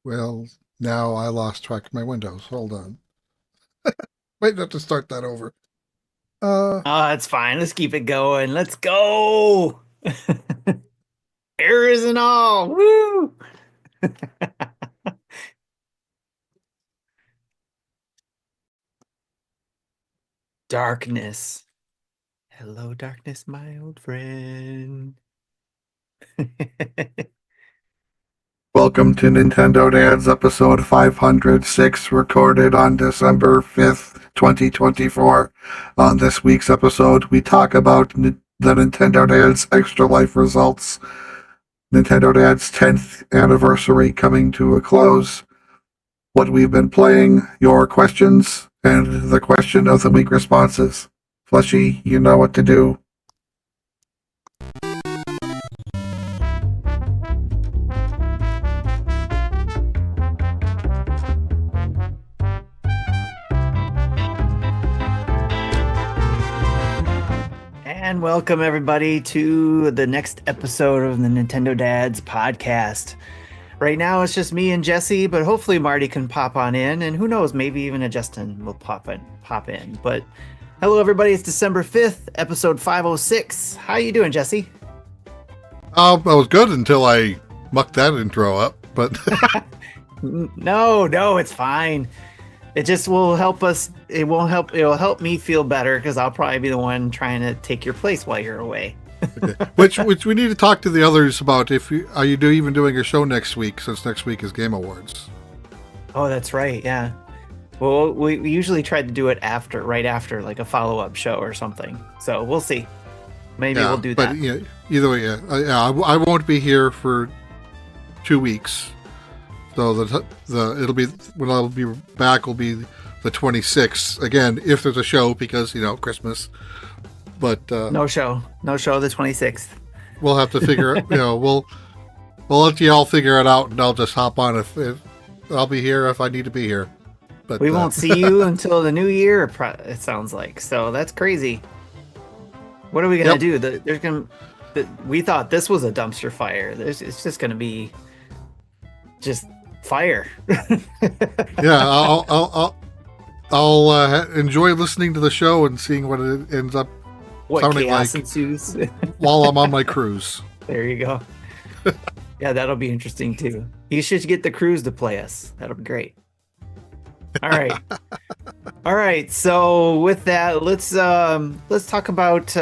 Well, now I lost track of my windows. Hold on. Might have to start that over. Uh, Oh, that's fine. Let's keep it going. Let's go. Errors and all. Woo! Darkness. Hello, darkness, my old friend. Welcome to Nintendo Dad's episode 506, recorded on December 5th, 2024. On this week's episode, we talk about the Nintendo Dad's Extra Life results, Nintendo Dad's 10th anniversary coming to a close, what we've been playing, your questions, and the question of the week responses. Fleshy, you know what to do. And welcome everybody to the next episode of the Nintendo Dads podcast. Right now it's just me and Jesse, but hopefully Marty can pop on in, and who knows, maybe even a Justin will pop in. But hello everybody, it's December 5th, episode 506. How you doing, Jesse? I was good until I mucked that intro up, but No, it's fine. It just will help us. It'll help me feel better because I'll probably be the one trying to take your place while you're away. okay. Which we need to talk to the others about. If you are you even doing a show next week, since next week is Game Awards. Oh, that's right. Yeah. Well, we usually try to do it right after, like a follow-up show or something. So we'll see. Maybe Yeah, we'll do but that. yeah, either way, I won't be here for 2 weeks. So it'll be when I'll be back will be the 26th again if there's a show because Christmas. But No show. No show the 26th. we'll have to figure it. We'll let you all figure it out, and I'll just hop on if I'll be here if I need to be here. But We won't see you until the new year, it sounds like. So that's crazy. What are we gonna yep, do? We thought this was a dumpster fire. It's just gonna be just fire. yeah, I'll enjoy listening to the show and seeing what it ends up What sounding chaos like ensues. while I'm on my cruise. There you go. Yeah, that'll be interesting too. You should get the crews to play us. That'll be great. All right. All right. So with that, let's talk about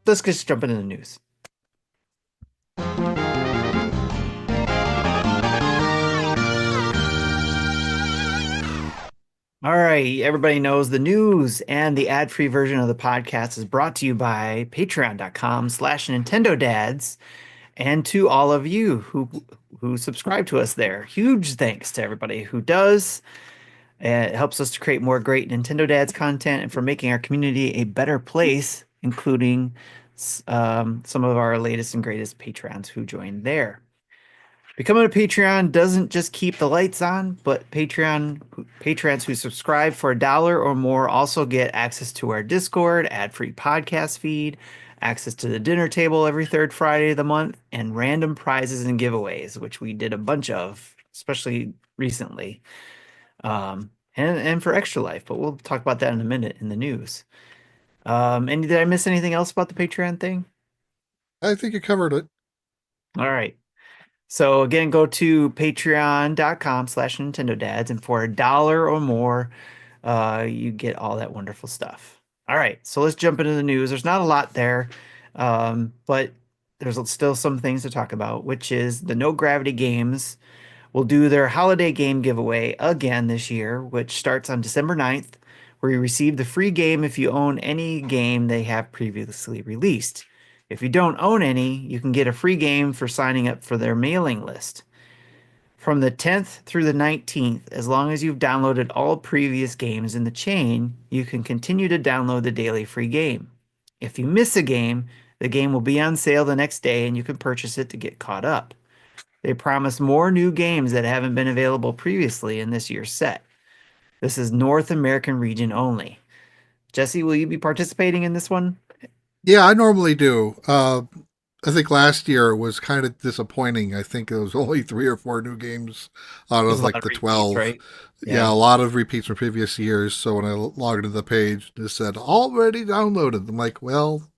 let's just jump into the news. All right, everybody knows the news and the ad-free version of the podcast is brought to you by patreon.com/Nintendo Dads. And to all of you who subscribe to us there, huge thanks to everybody who does. It helps us to create more great Nintendo Dads content and for making our community a better place, including some of our latest and greatest patrons who joined there. Becoming a Patreon doesn't just keep the lights on, but patrons who subscribe for $1 or more also get access to our Discord, ad-free podcast feed, access to the dinner table every third Friday of the month, and random prizes and giveaways, which we did a bunch of, especially recently. And for Extra Life, but we'll talk about that in a minute in the news. And did I miss anything else about the Patreon thing? I think you covered it. All right. So again, go to patreon.com/Nintendo Dads, and for $1 or more, you get all that wonderful stuff. All right, so let's jump into the news. There's not a lot there, but there's still some things to talk about, which is the No Gravity Games will do their holiday game giveaway again this year, which starts on December 9th, where you receive the free game if you own any game they have previously released. If you don't own any, you can get a free game for signing up for their mailing list. From the 10th through the 19th, as long as you've downloaded all previous games in the chain, you can continue to download the daily free game. If you miss a game, the game will be on sale the next day and you can purchase it to get caught up. They promise more new games that haven't been available previously in this year's set. This is North American region only. Jesse, will you be participating in this one? Yeah, I normally do. I think last year was kind of disappointing. I think it was only 3 or 4 new games out There's of a lot like of the repeats, 12. right? Yeah, a Yeah. lot of repeats from previous years. So when I logged into the page, it said already downloaded. I'm like, well,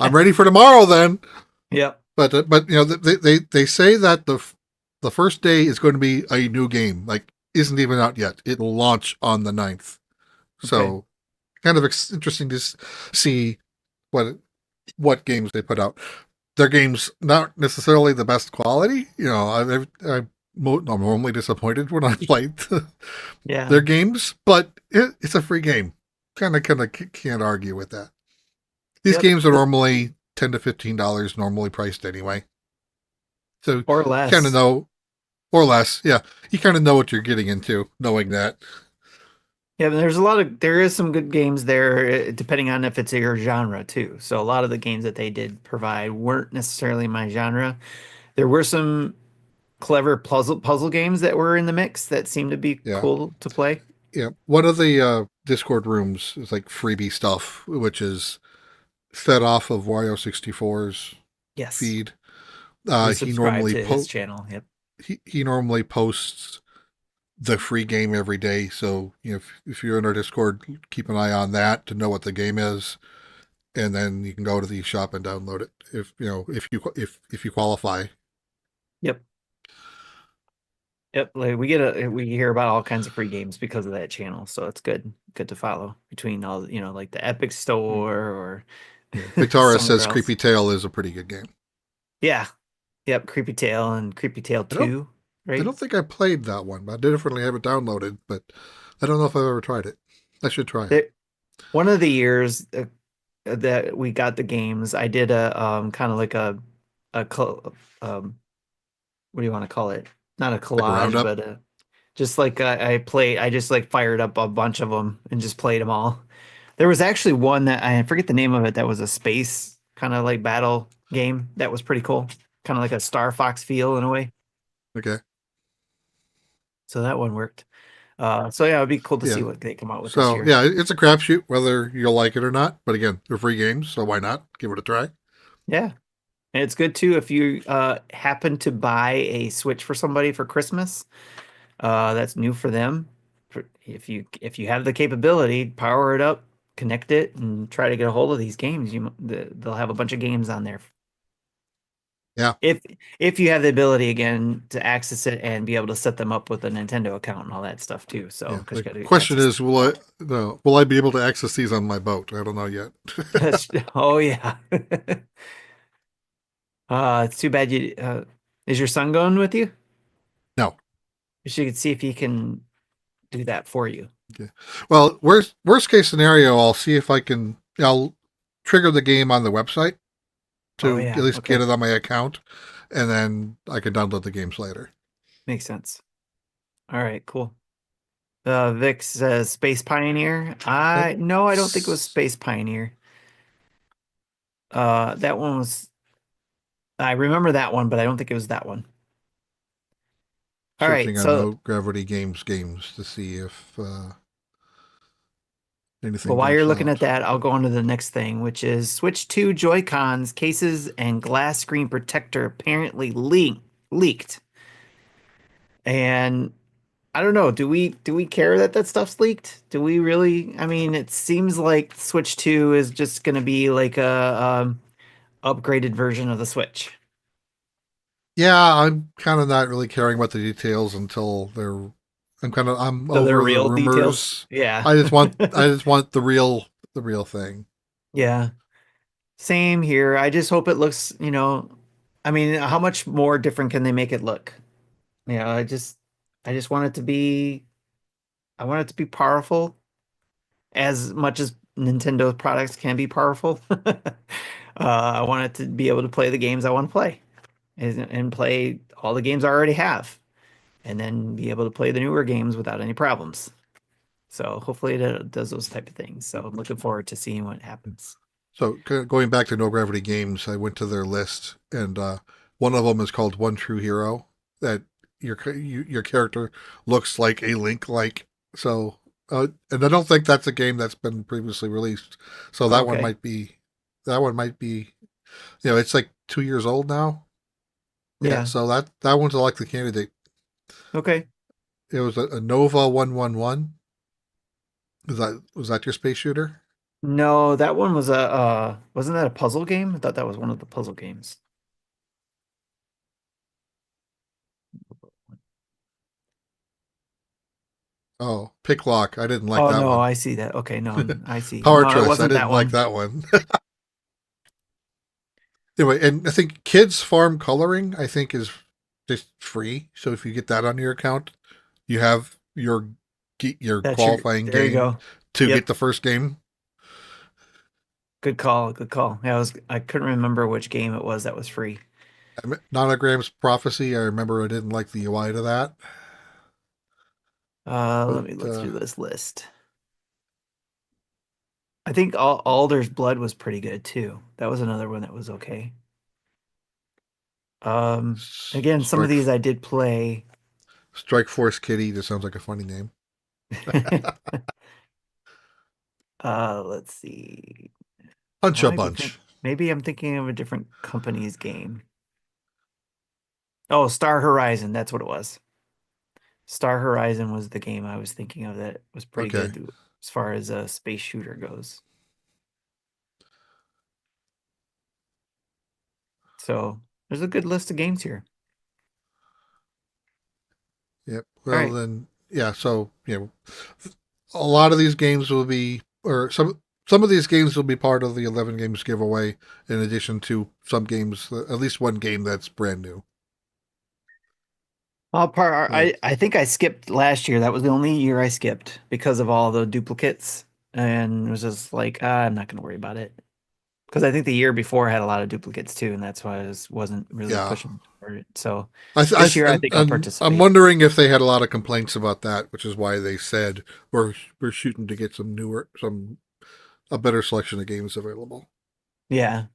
I'm ready for tomorrow then. Yep. But they say that the first day is going to be a new game. Like isn't even out yet. It'll launch on the 9th. Okay. So kind of interesting to see what what games they put out. Their games not necessarily the best quality. I'm normally disappointed when I play their Yeah. games, but it's a free game. Kind of can't argue with that. These Yep. games are normally $10 to $15 normally priced anyway, so you Or kind of less. know or less. Yeah, you kind of know what you're getting into, knowing that. Yeah, but there is some good games there, depending on if it's your genre too. So a lot of the games that they did provide weren't necessarily my genre. There were some clever puzzle games that were in the mix that seemed to be Yeah, cool to play. yeah. One of the Discord rooms is like freebie stuff, which is fed off of Wario 64's Yes, feed. we He subscribe normally to his channel. Yep. he normally posts the free game every day. So if you're in our Discord, keep an eye on that to know what the game is, and then you can go to the shop and download it if you qualify. Yep. Yep. Like we hear about all kinds of free games because of that channel, so it's good to follow between all like the Epic Store or Yeah, Victoria somewhere says else. Creepy Tail is a pretty good game. Yeah. Yep. Creepy Tail and Creepy Tail I don't 2, I right? don't think I played that one, but I definitely have it downloaded. But I don't know if I've ever tried it. I should try it. There, one of the years that we got the games, I did a kind of like a what do you want to call it? Not a Like a collage, roundup. but just like I just like fired up a bunch of them and just played them all. There was actually one that I forget the name of it that was a space kind of like battle game that was pretty cool, kind of like a Star Fox feel in a way. Okay. So that one worked. So yeah, it'd be cool to see Yeah. what they come out with this So year. yeah, it's a crapshoot whether you'll like it or not. But again, they're free games, so why not give it a try? Yeah. And it's good too if you happen to buy a Switch for somebody for Christmas. That's new for them. If you have the capability, power it up, connect it, and try to get a hold of these games. They'll have a bunch of games on there. Yeah. If if you have the ability again to access it and be able to set them up with a Nintendo account and all that stuff too. So Yeah. because The you got to question access is, the cloud. will I be able to access these on my boat? I don't know yet. Oh yeah. It's too bad you. Is your son going with you? No. You should see if he can do that for you. Okay. Well, worst case scenario, I'll see if I'll trigger the game on the website Oh to at yeah. least get Okay. it on my account, and then I can download the games later. Makes sense. All right, cool. Vic says Space Pioneer. That, I no, I don't think it was Space Pioneer. That one was I remember that one, but I don't think it was that one. All right, searching on so No Gravity games to see if well, anything while you're jumps looking at out. that, I'll go on to the next thing, which is Switch 2 Joy-Cons cases and glass screen protector apparently leaked. And I don't know, do we care that that stuff's leaked? Do we really? I mean, it seems like Switch 2 is just going to be like a upgraded version of the Switch. Yeah, I'm kind of not really caring about the details until they're. I'm So they're over the real details. rumors. Yeah. I just want the real thing. Yeah. Same here. I just hope it looks, I mean, how much more different can they make it look? I just want it to be, I want it to be powerful as much as Nintendo products can be powerful. I want it to be able to play the games I want to play and play all the games I already have, and then be able to play the newer games without any problems. So hopefully it does those type of things. So I'm looking forward to seeing what happens. So going back to No Gravity Games, I went to their list, and one of them is called One True Hero. That your character looks like a Link like. So, and I don't think that's a game that's been previously released. So that one Okay. might be It's like 2 years old now. Yeah, Yeah. so that one's like the candidate. Okay. It was a Nova 111. Was that your space shooter? No, that one was a wasn't that a puzzle game? I thought that was one of the puzzle games. Oh, Pick Lock. I didn't like Oh that no, one. I see that. Okay, no, I see. Power No, it Trust. I wasn't didn't that like one. that one. Anyway, and I think Kids Farm Coloring, I think, is just free. So if you get that on your account, you have your That's your qualifying there you game go. to get Yep. the first game. Good call. Good call. Yeah, I couldn't remember which game it was that was free. Nonogram's Prophecy. I remember I didn't like the UI to that, but Let me look through this list. I think Alder's Blood was pretty good too. That was another one that was okay. Again, some of Strike these I did play. Strike Force Kitty. That sounds like a funny name. Let's see. Punch I a might be think Bunch. maybe I'm thinking of a different company's game. Oh, Star Horizon, that's what it was. Star Horizon was the game I was thinking of that was pretty Okay. good as far as a space shooter goes. So there's a good list of games here. Yep. All Well right. then, yeah. So a lot of these games will be, or some of these games will be part of the 11 games giveaway. In addition to some games, at least one game that's brand new. Yeah. I think I skipped last year. That was the only year I skipped because of all the duplicates, and it was just like, I'm not going to worry about it. Because I think the year before had a lot of duplicates too, and that's why wasn't really Yeah. pushing for it. So I, this year I think I'll I'm participate. wondering if they had a lot of complaints about that, which is why they said we're shooting to get a better selection of games available. Yeah.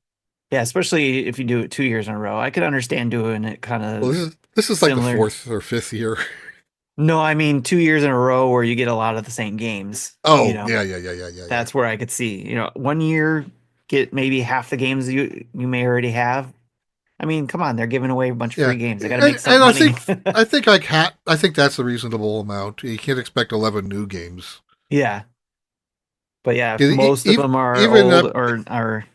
Yeah, especially if you do it 2 years in a row. I could understand doing it kind Well, of this is like the similar. fourth or fifth year. No, I mean 2 years in a row where you get a lot of the same games. You Oh, know, yeah, yeah, yeah, yeah, yeah, yeah. that's where I could see. One year get maybe half the games you may already have. I mean, come on, they're giving away a bunch of Yeah, free games. They got to make some and money. I think that's a reasonable amount. You can't expect 11 new games. Yeah, but yeah, if 'Cause most of them are even old or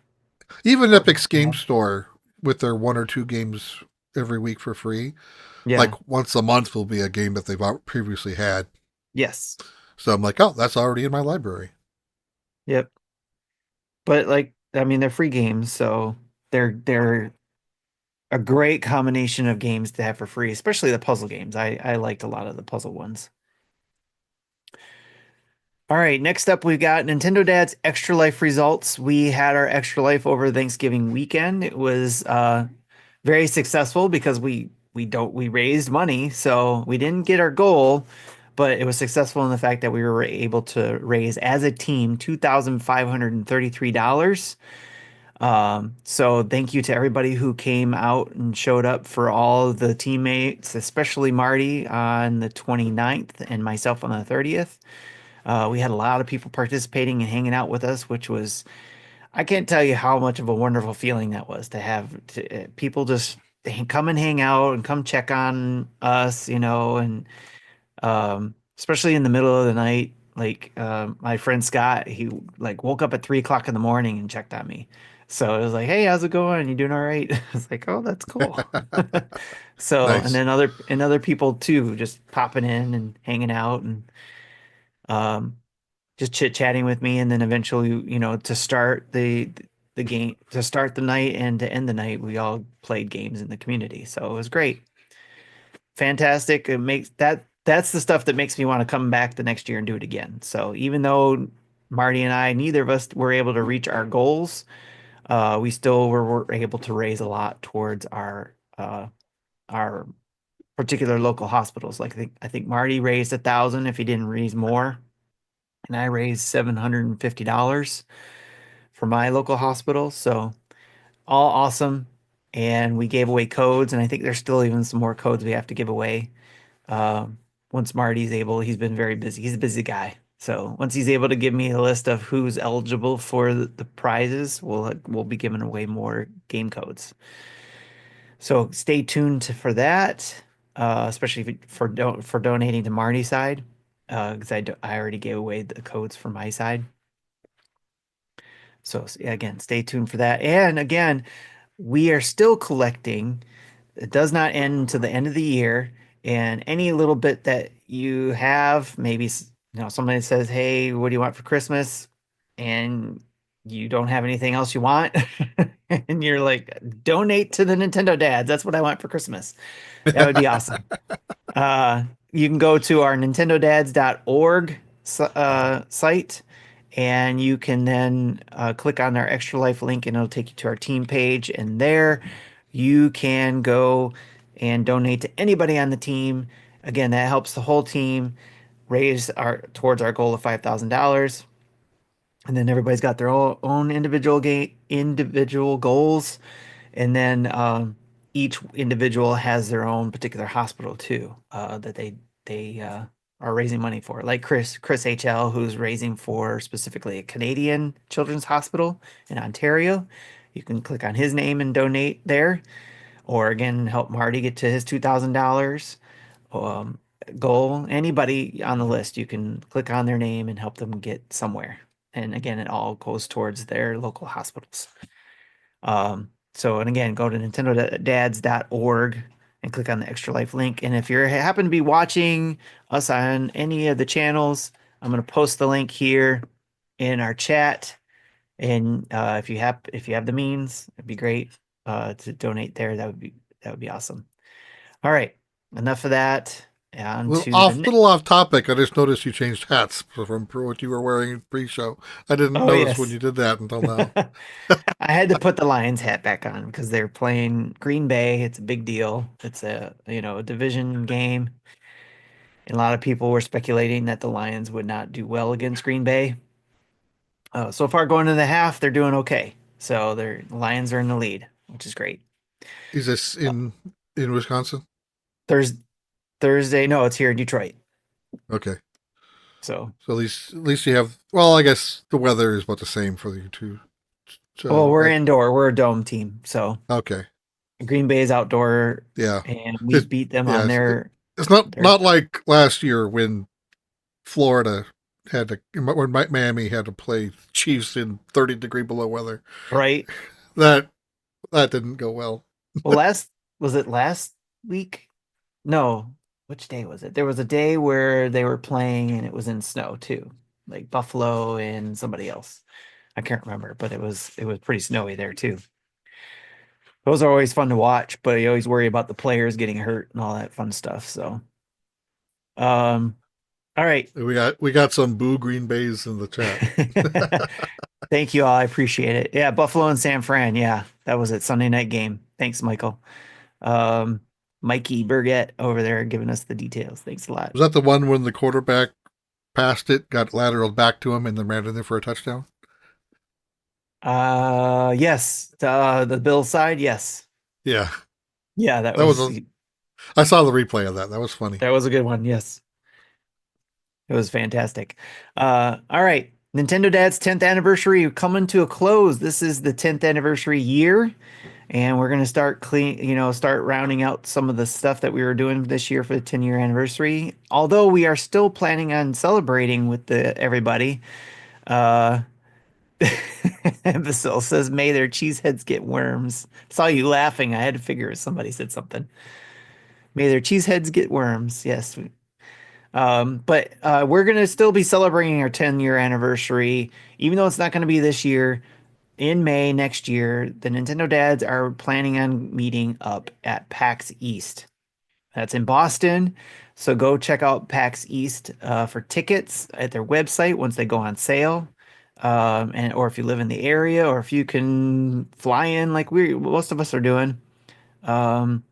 even or Epic's Game small. Store with their one or two games every week for free, like Yeah. once a month will be a game that they've previously had. Yes. So I'm like, oh, that's already in my library. Yep. But like, I mean, they're free games, so they're a great combination of games to have for free, especially the puzzle games. I liked a lot of the puzzle ones. All right, next up we've got Nintendo Dad's Extra Life results. We had our Extra Life over Thanksgiving weekend. It was very successful because we raised money, so we didn't get our goal, but it was successful in the fact that we were able to raise as a team $2,533. So thank you to everybody who came out and showed up for all of the teammates, especially Marty on the 29th and myself on the 30th. We had a lot of people participating and hanging out with us, which was, I can't tell you how much of a wonderful feeling that was to have people just come and hang out and come check on us, and especially in the middle of the night. Like my friend Scott, he like woke up at 3 o'clock in the morning and checked on me. So it was like, "Hey, how's it going? You doing all right?" I was like, "Oh, that's cool." So, and Nice. then other people too, just popping in and hanging out and um, just chit chatting with me, and then eventually, to start the game, to start the night and to end the night, we all played games in the community. So it was great. Fantastic. It makes that's the stuff that makes me want to come back the next year and do it again. So even though Marty and I, neither of us were able to reach our goals, we still were able to raise a lot towards our particular local hospitals. Like I think Marty raised 1,000 if he didn't raise more, and I raised $750 for my local hospital. So all awesome. And we gave away codes, and I think there's still even some more codes we have to give away. Um, Once Marty's able, he's been very busy. He's a busy guy. So once he's able to give me a list of who's eligible for the prizes, we'll be giving away more game codes. So stay tuned for that, especially for donating to Marty's side, because I already gave away the codes for my side. So yeah, again, stay tuned for that. And again, we are still collecting. It does not end until the end of the year. And any little bit that you have, maybe somebody says, "Hey, what do you want for Christmas?" and you don't have anything else you want, and you're like, "Donate to the Nintendo Dads. That's what I want for Christmas." That would be awesome. Uh, you can go to our nintendodads.org site, and you can then click on our Extra Life link, and it'll take you to our team page. And there you can go and donate to anybody on the team. Again, that helps the whole team raise towards our goal of $5,000. And then everybody's got their own individual goals, and then each individual has their own particular hospital too, that they are raising money for. Like Chris HL, who's raising for specifically a Canadian Children's Hospital in Ontario. You can click on his name and donate there, or again help Marty get to his $2,000 um, goal. Anybody on the list, you can click on their name and help them get somewhere. And again, it all goes towards their local hospitals. And again, go to nintendodads.org and click on the Extra Life link. And if you happen to be watching us on any of the channels, I'm going to post the link here in our chat. And if you have the means, it'd be great to donate there. That would be awesome. All right, enough of that. On Well, to the little off topic. I just noticed you changed hats from what you were wearing pre-show. I didn't Oh notice when yes. you did that until now. I had to put the Lions hat back on because they're playing Green Bay. It's a big deal. It's a division game. And a lot of people were speculating that the Lions would not do well against Green Bay. So far going into the half, they're doing okay. So the Lions are in the lead, which is great. Is this Uh, in Wisconsin? Thurs Thursday, no, it's here in Detroit. Okay, So, so at least you have. Well, I guess the weather is about the same for you two. well, So we're indoor. We're a dome team. So okay, Green Bay is outdoor, yeah, and we it, beat them yeah. on It's not their not like last year when Florida had to when Miami had to play Chiefs in 30-degree below weather. right. That that didn't go well. Well, was it last week? No, which day was it? There was a day where they were playing and it was in snow too, like Buffalo and somebody else. I can't remember, but it was pretty snowy there too. Those are always fun to watch, but you always worry about the players getting hurt and all that fun stuff. So, um, all right. We got some boo Green Bays in the chat. Thank you all. I appreciate it. Yeah, Buffalo and San Fran. Yeah, that was it. Sunday night game. Thanks, Michael. Um, Mikey Burgett over there giving us the details. Thanks a lot. Was that the one when the quarterback passed it, got lateraled back to him, and then ran in there for a touchdown? Yes, the Bills side. Yes. Yeah, Yeah, that that was. was I saw the replay of that. That was funny. that was a good one. Yes. It was fantastic. All right. Nintendo Dad's 10th anniversary coming to a close. This is the 10th anniversary year, and we're going to start rounding out some of the stuff that we were doing this year for the 10-year anniversary. Although we are still planning on celebrating with everybody. Uh, Basil says, "May their cheese heads get worms." Saw you laughing. I had to figure if somebody said something. May their cheese heads get worms. Yes. But we're going to still be celebrating our 10-year anniversary, even though it's not going to be this year. In May next year, the Nintendo Dads are planning on meeting up at PAX East. That's in Boston. So go check out PAX East for tickets at their website once they go on sale. Or if you live in the area, or if you can fly in like most of us are doing, um,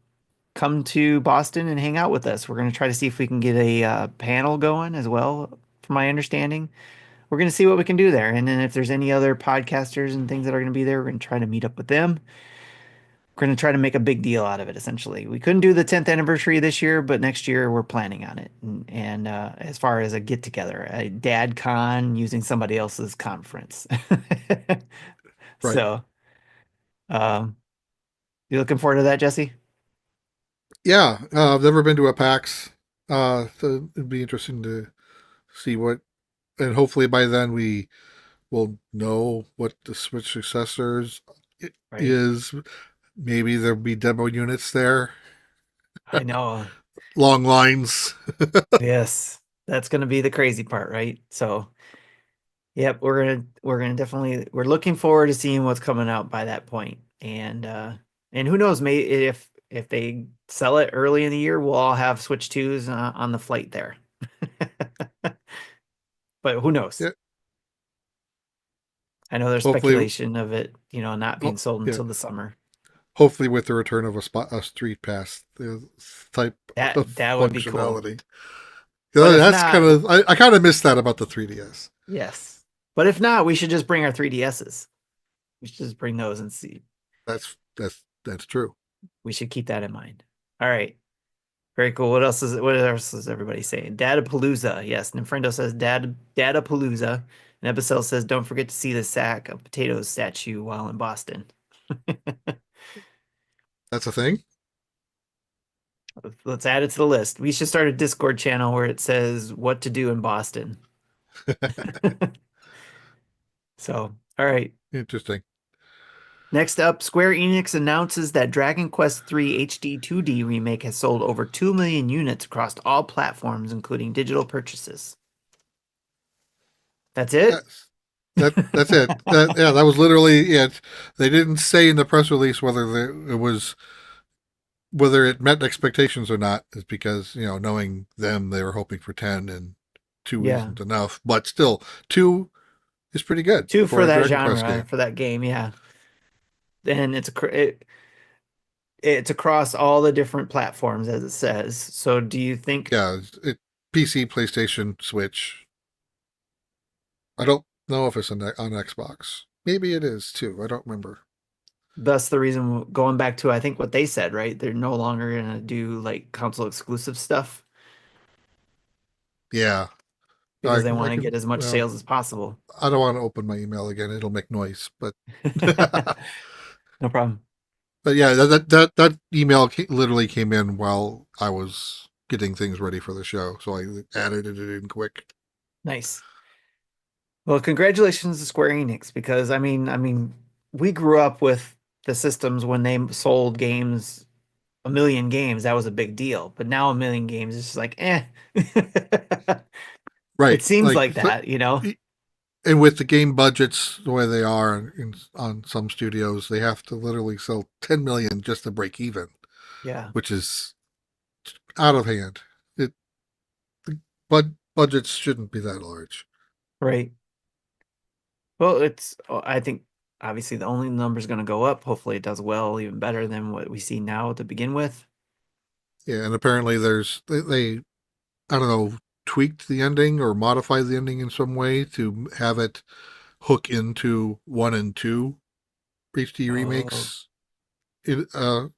come to Boston and hang out with us. We're going to try to see if we can get a panel going as well, from my understanding. We're going to see what we can do there. And then if there's any other podcasters and things that are going to be there, we're going to try to meet up with them. We're going to try to make a big deal out of it, essentially. We couldn't do the 10th anniversary this year, but next year we're planning on it. And as far as a get together, a dad con using somebody else's conference. Right. So, um, you looking forward to that, Jesse? Yeah. I've never been to a PAX. So it'd be interesting to see what, and hopefully by then we will know what the Switch successors Right. is. Maybe there'll be demo units there. I know. Long lines. Yes. That's going to be the crazy part, right? So, yep, we're gonna definitely we're looking forward to seeing what's coming out by that point. And who knows, maybe if they sell it early in the year, we'll all have Switch 2s on the flight there. But who knows? Yeah. I know there's Hopefully, speculation of it, not being sold yeah. until the summer. Hopefully, with the return of a street pass type of That would be cool. functionality. But Yeah, if that's not, I kind of miss that about the 3DS. yes. But if not, we should just bring our 3DSs. We should just bring those and see. That's true. We should keep that in mind. All right. Very cool. What else is everybody saying? Dadapalooza. Yes, Nintendo says Dadapalooza. And Epicel says don't forget to see the sack of potatoes statue while in Boston. That's a thing. Let's add it to the list. We should start a Discord channel where it says what to do in Boston. So, all right. Interesting. Next up, Square Enix announces that Dragon Quest III HD 2D remake has sold over 2 million units across all platforms, including digital purchases. That's it? Yes. That's it. Yeah, that was literally it. They didn't say in the press release whether it met expectations or not. Is because knowing them, they were hoping for 10, and two Yeah. isn't enough. But still, two is pretty good Two for for a that Dragon Quest genre, game. for that game, yeah. And it's across all the different platforms as it says. So do you think Yeah, PC, PlayStation, Switch. I don't know if it's on Xbox. Maybe it is too. I don't remember. that's the reason going back to I think what they said, right? They're no longer gonna do like console exclusive stuff Yeah, because they I want to get can. as much Well, sales as possible. I don't want to open my email again. It'll make noise. But No problem. but yeah, that email literally came in while I was getting things ready for the show, so I added it in quick. Nice. Well, congratulations to Square Enix because I mean, we grew up with the systems when they sold games, a million games, that was a big deal. But now a million games is just like, eh. It Right, seems like like that. and with the game budgets the way they are on some studios, they have to literally sell 10 million just to break even, Yeah, which is out of hand. It but budgets shouldn't be that large. right. Well, I think obviously the only number's going to go up. Hopefully it does well, even better than what we see now to begin with. Yeah, and apparently they I don't know, tweaked the ending or modified the ending in some way to have it hook into one and two HD Oh, remakes in a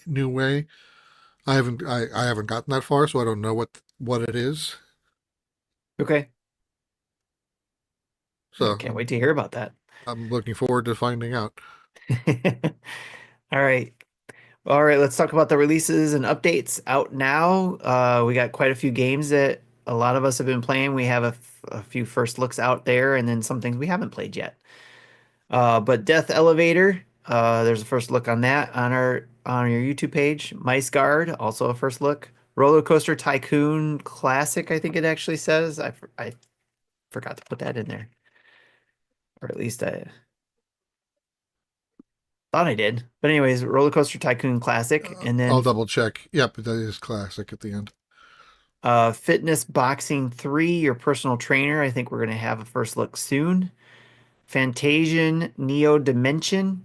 new way. I haven't gotten that far, so I don't know what it is. okay. So I can't wait to hear about that. I'm looking forward to finding out. All right. All right, let's talk about the releases and updates out now. We got quite a few games that a lot of us have been playing. We have a few first looks out there and then some things we haven't played yet. But Death Elevator, there's a first look on that on your YouTube page. Mice Guard, also a first look. Roller Coaster Tycoon Classic, I think it actually says. I forgot to put that in there, or at least I thought I did. But anyways, Roller Coaster Tycoon Classic, and I'll then double check. Yep, that is classic at the end. Fitness Boxing 3, your personal trainer. I think we're gonna have a first look soon. Fantasian Neo Dimension.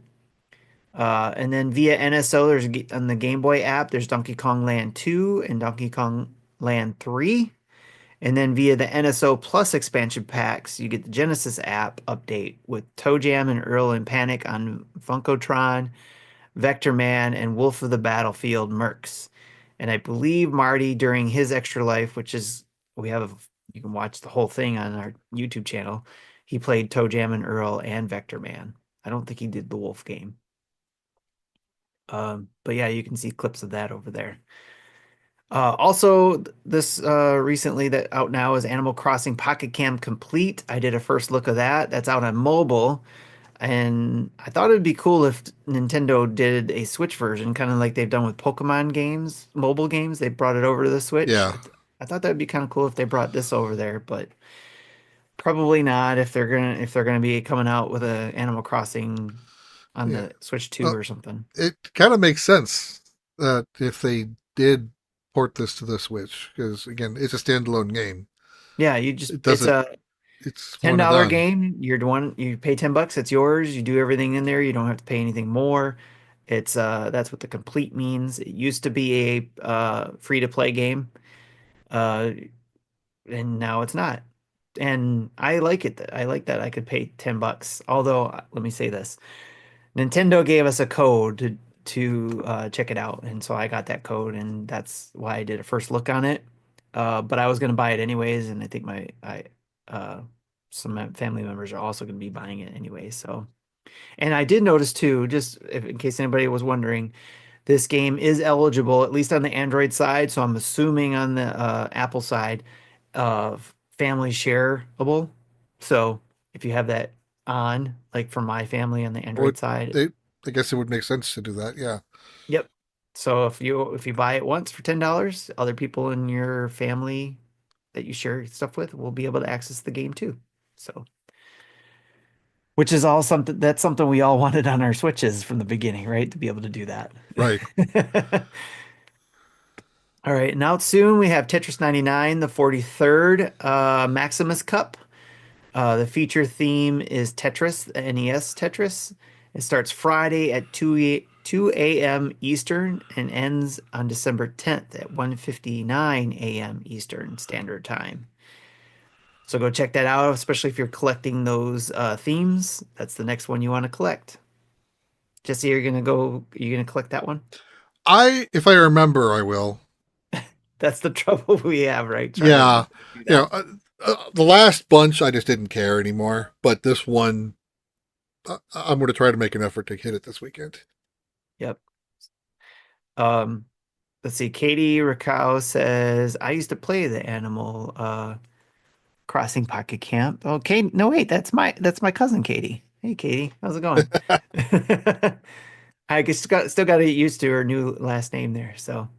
And then via NSO, on the Game Boy app, there's Donkey Kong Land 2 and Donkey Kong Land 3. And then via the NSO Plus expansion packs, you get the Genesis app update with Toe Jam and Earl and Panic on Funkotron, Vector Man, and Wolf of the Battlefield Mercs. And I believe Marty, during his extra life, which is we have, you can watch the whole thing on our YouTube channel. He played Toe Jam and Earl and Vector Man. I don't think he did the Wolf game. But yeah, you can see clips of that over there. Also, this recently that out now is Animal Crossing Pocket Camp Complete. I did a first look of that. That's out on mobile, and I thought it'd be cool if Nintendo did a Switch version, kind of like they've done with Pokemon games, mobile games. They brought it over to the Switch. Yeah, I thought that'd be kind of cool if they brought this over there, but probably not if they're gonna be coming out with a Animal Crossing on yeah. the Switch 2 Uh, or something. it kind of makes sense that if they did port this to the Switch, because again, it's a standalone game. Yeah, you just It it's doesn't. a It's one and $10 done. game. You're the one, you pay $10, it's yours. You do everything in there. You don't have to pay anything more. It's that's what the complete means. It used to be a free to play game. Uh and now it's not. And I like it that I like that I could pay $10. Although let me say this. Nintendo gave us a code to check it out, and so I got that code, and that's why I did a first look on it. But I was gonna buy it anyways, and I think my I some family members are also gonna be buying it anyway. So, and I did notice too, just if, in case anybody was wondering, this game is eligible at least on the Android side. So I'm assuming on the Apple side of family shareable. So if you have that on, like for my family on the Or Android side, they, I guess it would make sense to do that. Yeah. yep. So if you buy it once for $10, other people in your family that you share stuff with will be able to access the game too. So, which is all something that's something we all wanted on our Switches from the beginning, right? To be able to do that. Right. All right, and out soon we have Tetris 99, the 43rd Maximus Cup. The feature theme is Tetris, the NES Tetris. It starts Friday at 2 a.m. Eastern and ends on December 10th at 1:59 a.m. Eastern Standard Time. So go check that out, especially if you're collecting those themes. That's the next one you want to collect. Jesse, you're gonna collect that one? If I remember, I will. That's the trouble we have, right? Trying to Yeah. remember to do You know, that. the last bunch I just didn't care anymore, but this one, I'm going to try to make an effort to hit it this weekend. Yep. Um, let's see. Katie Rakau says, I used to play the Animal Crossing Pocket Camp. Okay, no wait, that's my cousin Katie. Hey Katie, how's it going? I guess still got to get used to her new last name there. So,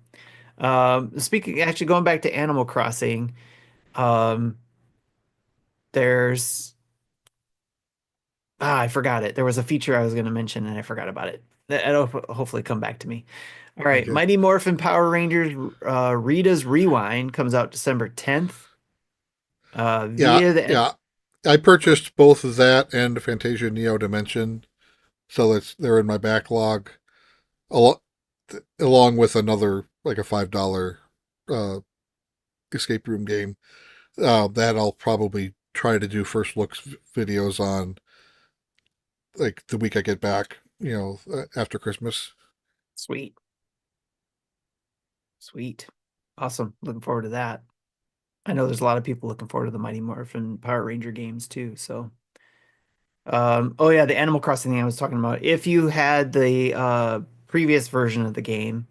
speaking actually going back to Animal Crossing, um, there's I forgot it. There was a feature I was going to mention and I forgot about it. It'll hopefully come back to me. All right, Okay. Mighty Morphin Power Rangers Rita's Rewind comes out December 10th. Yeah. Via the Yeah. I purchased both of that and Fantasia Neo Dimension, so they're in my backlog, al- along with another like a $5 uh, escape room game. That I'll probably try to do first looks videos on like the week I get back, after Christmas. Sweet. Sweet. Awesome. Looking forward to that. I know there's a lot of people looking forward to the Mighty Morphin Power Ranger games too. So, oh yeah, the Animal Crossing thing I was talking about. If you had the previous version of the game,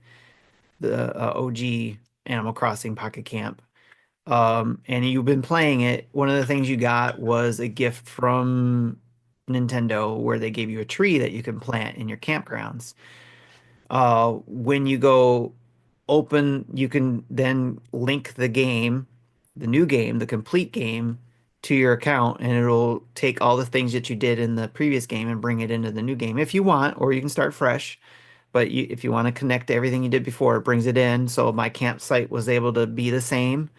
the OG Animal Crossing Pocket Camp, and you've been playing it, one of the things you got was a gift from Nintendo where they gave you a tree that you can plant in your campgrounds. When you go open, you can then link the game, the new game, the complete game, to your account, and it'll take all the things that you did in the previous game and bring it into the new game if you want, or you can start fresh. But if you want to connect to everything you did before, it brings it in. So my campsite was able to be the same,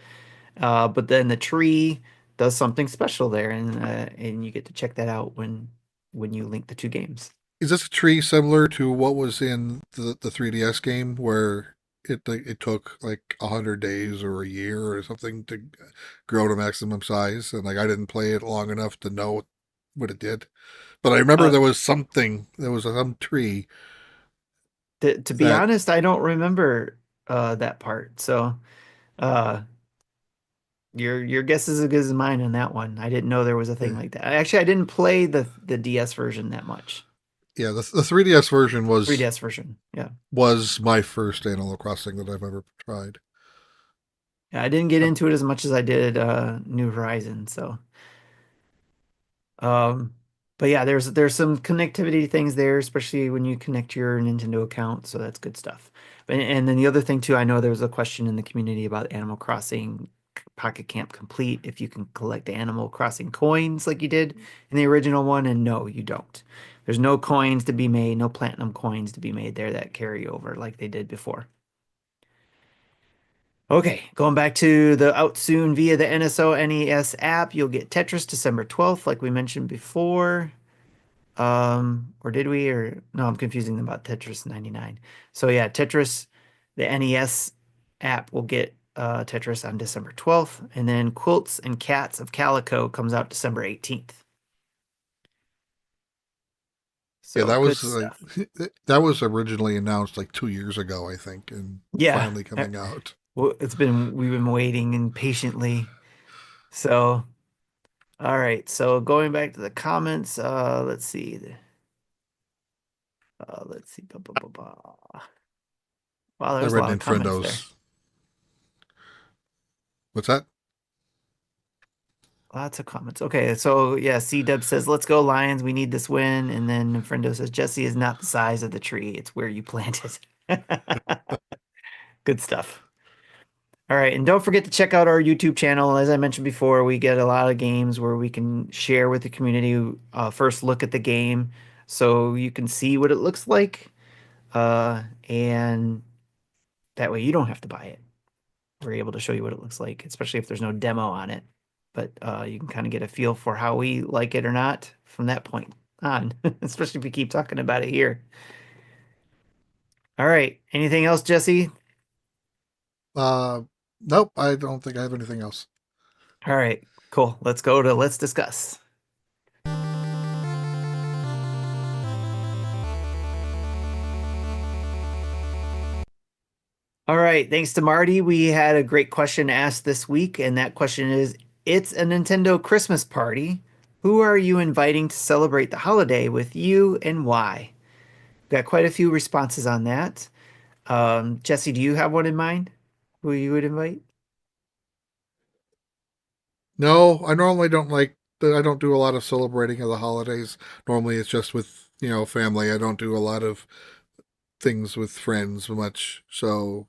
but then the tree does something special there, and you get to check that out when you link the two games. Is this a tree similar to what was in the 3DS game where it took like 100 days or a year or something to grow to maximum size, and like I didn't play it long enough to know what it did, but I remember Uh, there was some tree To be That honest, I don't remember that part. So uh your guess is as good as mine on that one. I didn't know there was a thing yeah, like that. Actually, I didn't play the DS version that much. the 3DS version 3DS version. Yeah. was my first Animal Crossing that I've ever tried. Yeah, I didn't get Uh, into it as much as I did New Horizons, so um but yeah, there's some connectivity things there, especially when you connect your Nintendo account, so that's good stuff. And then the other thing too, I know there was a question in the community about Animal Crossing Pocket Camp Complete, if you can collect Animal Crossing coins like you did in the original one, and no, you don't. There's no coins to be made, no platinum coins to be made there that carry over like they did before. Okay, going back to the out soon via the NSO NES app, you'll get Tetris December 12th, like we mentioned before. Or did we? Or no, I'm confusing them about Tetris 99. So yeah, Tetris, the NES app will get Tetris on December 12th, and then Quilts and Cats of Calico comes out December 18th. yeah, So that good was like stuff. that was originally announced like 2 years ago, I think, and Yeah, finally coming out. well, we've been waiting impatiently. So all right, so going back to the comments, let's see. Let's see. Wow, I there's a read lot of comments there. Nintendo's. What's that? Lots of comments. Okay, so yeah, C Dub says, "Let's go Lions. We need this win." And then Friendo says, "Jesse is not the size of the tree; it's where you plant it." Good stuff. All right, and don't forget to check out our YouTube channel. As I mentioned before, we get a lot of games where we can share with the community. First look at the game, so you can see what it looks like, and that way you don't have to buy it. We're able to show you what it looks like, especially if there's no demo on it. But you can kind of get a feel for how we like it or not from that point on, especially if we keep talking about it here. All right. Anything else, Jesse? Uh, nope, I don't think I have anything else. All right. Cool. Let's go to let's discuss. All right. Thanks to Marty, we had a great question asked this week, and that question is, it's a Nintendo Christmas party. Who are you inviting to celebrate the holiday with you and why? Got quite a few responses on that. Jesse, do you have one in mind who you would invite? No, I normally don't like. I don't do a lot of celebrating of the holidays. Normally, it's just with family. I don't do a lot of things with friends much. So,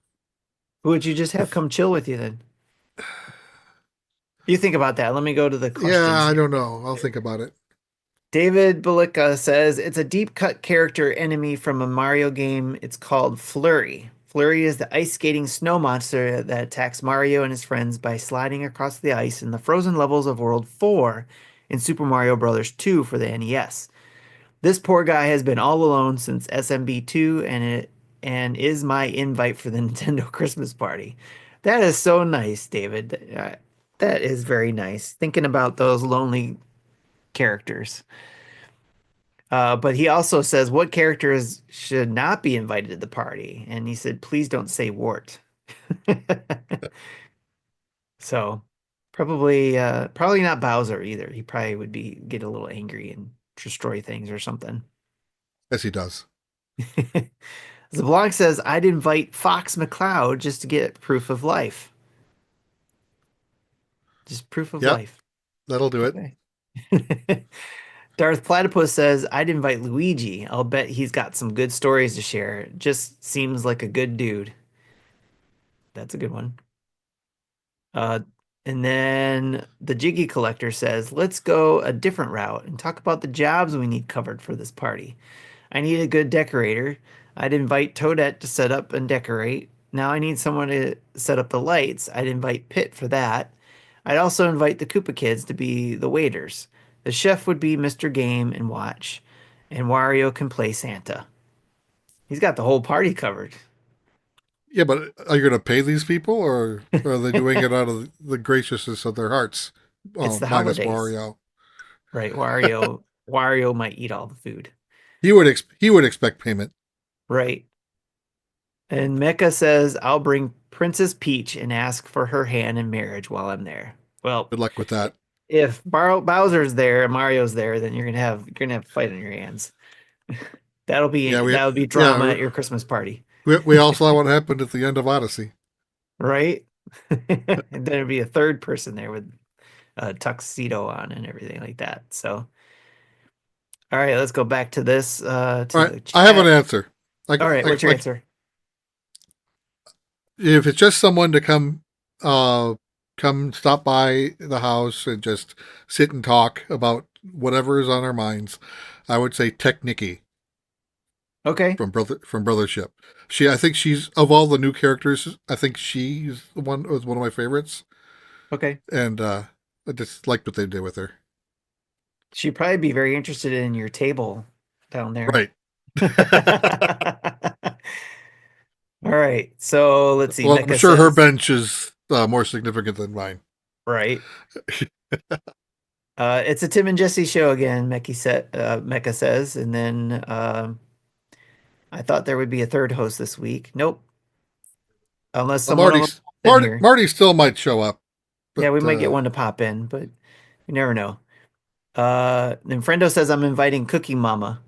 Who would you just have if come chill with you then? You think about that. Let me go to the yeah, questions I here. don't know. I'll think about it. David Belica says it's a deep cut character enemy from a Mario game. It's called Flurry. Flurry is the ice skating snow monster that attacks Mario and his friends by sliding across the ice in the frozen levels of World 4 in Super Mario Bros. 2 for the NES. This poor guy has been all alone since SMB2 and is my invite for the Nintendo Christmas party. That is so nice, David. That is very nice. Thinking about those lonely characters. But he also says what characters should not be invited to the party, and he said, "Please don't say Wart." So probably not Bowser either. He probably would be get a little angry and destroy things or something. Yes, he does. The blog says I'd invite Fox McCloud just to get proof of life. Just proof of Yep, life. that'll do it. Okay. Darth Platypus says I'd invite Luigi. I'll bet he's got some good stories to share. Just seems like a good dude. That's a good one. Uh, and then the Jiggy Collector says, let's go a different route and talk about the jobs we need covered for this party. I need a good decorator. I'd invite Toadette to set up and decorate. Now I need someone to set up the lights. I'd invite Pit for that. I'd also invite the Koopa kids to be the waiters. The chef would be Mr. Game and Watch, and Wario can play Santa. He's got the whole party covered. Yeah, but are you going to pay these people, or are they doing it out of the graciousness of their hearts? It's Oh, the minus holidays, Mario. right? Wario might eat all the food, He would expect payment. right? And Mecca says, I'll bring Princess Peach and ask for her hand in marriage while I'm there. Well, Good luck with that. if Bowser's there and Mario's there, then you're gonna have a fight on your hands. Yeah, That'll be drama yeah, at your Christmas party, we all saw what happened at the end of Odyssey. right? And then there'd be a third person there with a tuxedo on and everything like that. So, all right, let's go back to this All to right, the I have an chat. answer. All right, what's your Like answer? if it's just someone to come stop by the house and just sit and talk about whatever is on our minds, I would say Tech Nikki Okay, from Brothership. I think she's of all the new characters, I think she's the one was one of my favorites, okay. and I just liked what they did with her. She'd probably be very interested in your table down there. Right. All right, so let's see. Well, I'm Mecca sure her says, bench is more significant than mine. right. It's a Tim and Jesse show again, Mecca says, and then I thought there would be a third host this week. Nope, unless Well, someone of them pops in here. Marty still might show up, Yeah, but we might get one to pop in, but you never know. Then Friendo says I'm inviting Cookie Mama.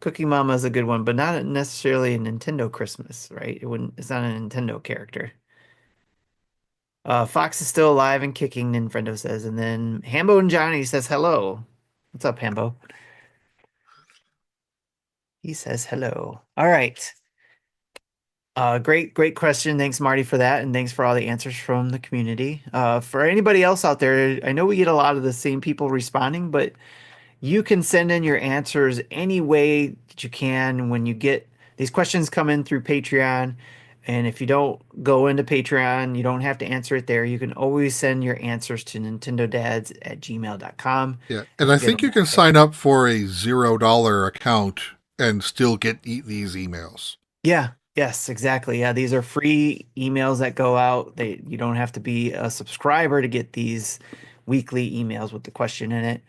Cookie Mama is a good one, but not necessarily a Nintendo Christmas, right? It's not a Nintendo character. Fox is still alive and kicking, Ninfrendo says. And then Hambo and Johnny says hello. What's up, Hambo? He says hello. All right. Great question. Thanks, Marty, for that. And thanks for all the answers from the community. For anybody else out there, I know we get a lot of the same people responding, but you can send in your answers any way that you can when you get these questions come in through Patreon. And if you don't go into Patreon, you don't have to answer it there. You can always send your answers to nintendodads@gmail.com. yeah, and I We'll get think them you can back there. sign up for a $0 account and still get these emails. Yeah, yes, exactly. Yeah, these are free emails that go out. You don't have to be a subscriber to get these weekly emails with the question in it.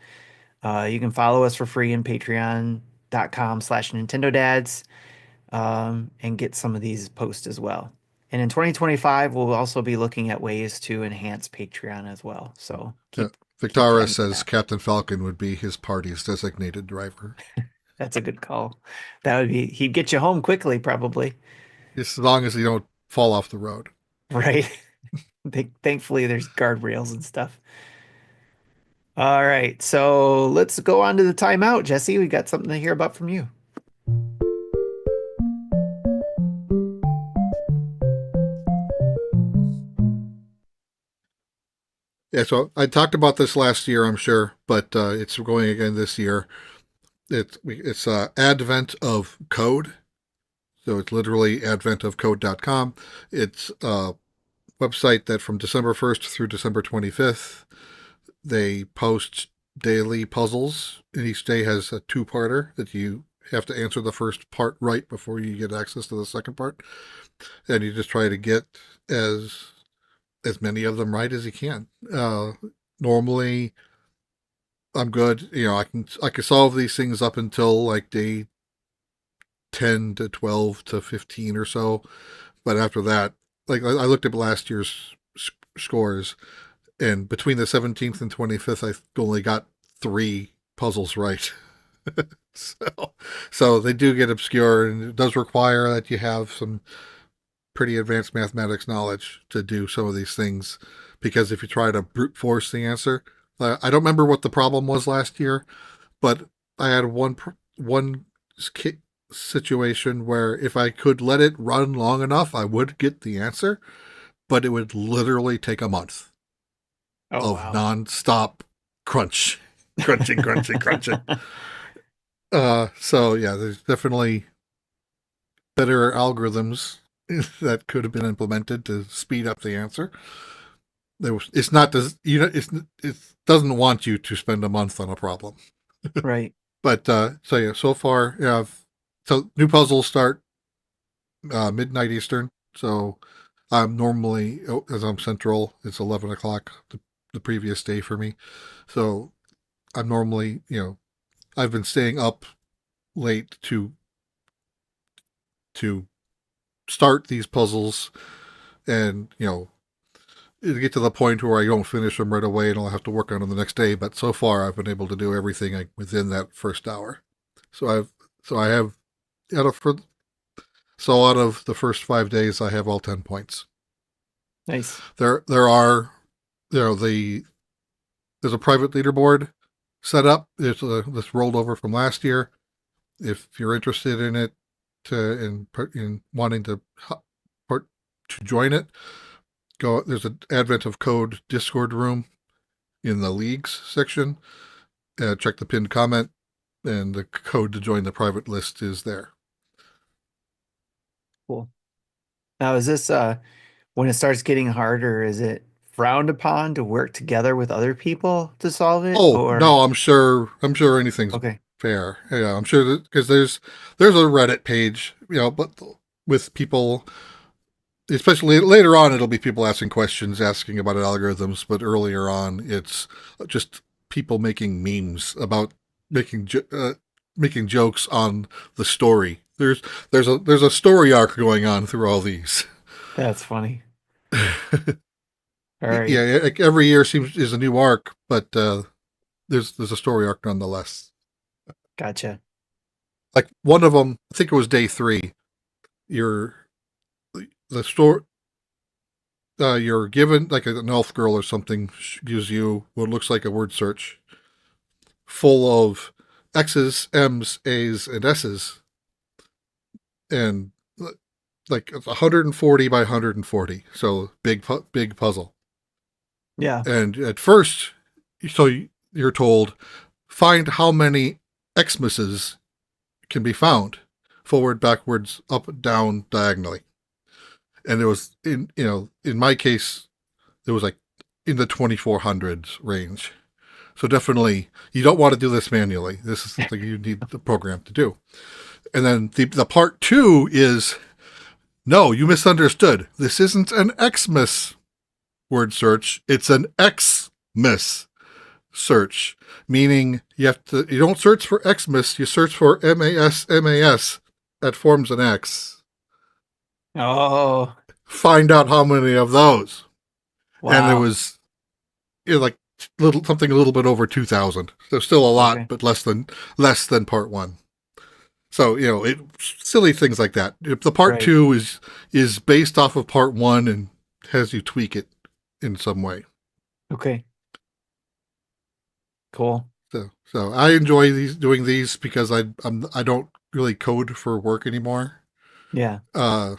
You can follow us for free in patreon.com/Nintendo and get some of these posts as well. And in 2025, we'll also be looking at ways to enhance Patreon as well. So Yeah. keep Victara tabs on says that. Captain Falcon would be his party's designated driver, That's a good call. He'd get you home quickly, probably. as long as you don't fall off the road. Right. Thankfully, there's guardrails and stuff. All right. So let's go on to the timeout, Jesse. We got something to hear about from you. Yeah, so I talked about this last year, I'm sure, but it's going again this year. It's Advent of Code. So it's literally adventofcode.com. It's a website that from December 1st through December 25th, they post daily puzzles, and each day has a two-parter that you have to answer the first part right before you get access to the second part. And you just try to get as as many of them right as you can. Normally, I'm good. I can solve these things up until like day 10 to 12 to 15 or so. But after that, like I looked at last year's scores, and between the 17th and 25th, I only got 3 puzzles right. so, so they do get obscure, and it does require that you have some pretty advanced mathematics knowledge to do some of these things. Because if you try to brute force the answer, I don't remember what the problem was last year, but I had one situation where if I could let it run long enough, I would get the answer, but it would literally take a month Oh, of wow. nonstop crunch, crunching. So yeah, there's definitely better algorithms that could have been implemented to speed up the answer. It's not it doesn't want you to spend a month on a problem. Right. But so yeah, so far, yeah. So new puzzles start midnight Eastern. So I'm normally, as I'm Central, it's 11 o'clock the previous day for me. So I'm normally, I've been staying up late to start these puzzles and, it'll get to the point where I don't finish them right away and I'll have to work on them the next day. But so far, I've been able to do everything within that first hour. So I have out of for so out of the first 5 days, I have all 10 points. Nice. There are, there's a private leaderboard set up. This rolled over from last year. If you're interested in it, in wanting to join it, go. There's an Advent of Code Discord room in the leagues section. Check the pinned comment, and the code to join the private list is there. Cool. Now, is this when it starts getting harder, is it frowned upon to work together with other people to solve it? Oh Or no, I'm sure anything's okay. fair. Yeah, I'm sure because there's a Reddit page, but with people, especially later on, it'll be people asking questions, asking about algorithms. But earlier on, it's just people making memes about making jokes on the story. There's a story arc going on through all these. That's funny. All right. Yeah, like every year is a new arc, but there's a story arc nonetheless. Gotcha. Like one of them, I think it was day 3. You're the store. You're given like an elf girl or something gives you what looks like a word search full of X's, M's, A's, and S's, and like 140 by 140. So big puzzle. Yeah. And at first, so you're told, find how many Xmas's can be found, forward, backwards, up, down, diagonally. And it was in my case, it was like in the 2400s range. So definitely, you don't want to do this manually. This is something you need the program to do. And then the part 2 is, no, you misunderstood. This isn't an Xmas word search. It's an Xmas search, meaning you don't search for Xmas, you search for MAS that forms an X. Oh, Find out how many of those. And there wow. was like something a little bit over 2,000. So still a lot, Okay. but less than part 1. So silly things like that. If the part Right. 2 is based off of part 1 and has you tweak it in some way. Okay. Cool. So I enjoy doing these because I don't really code for work anymore. Yeah. Uh,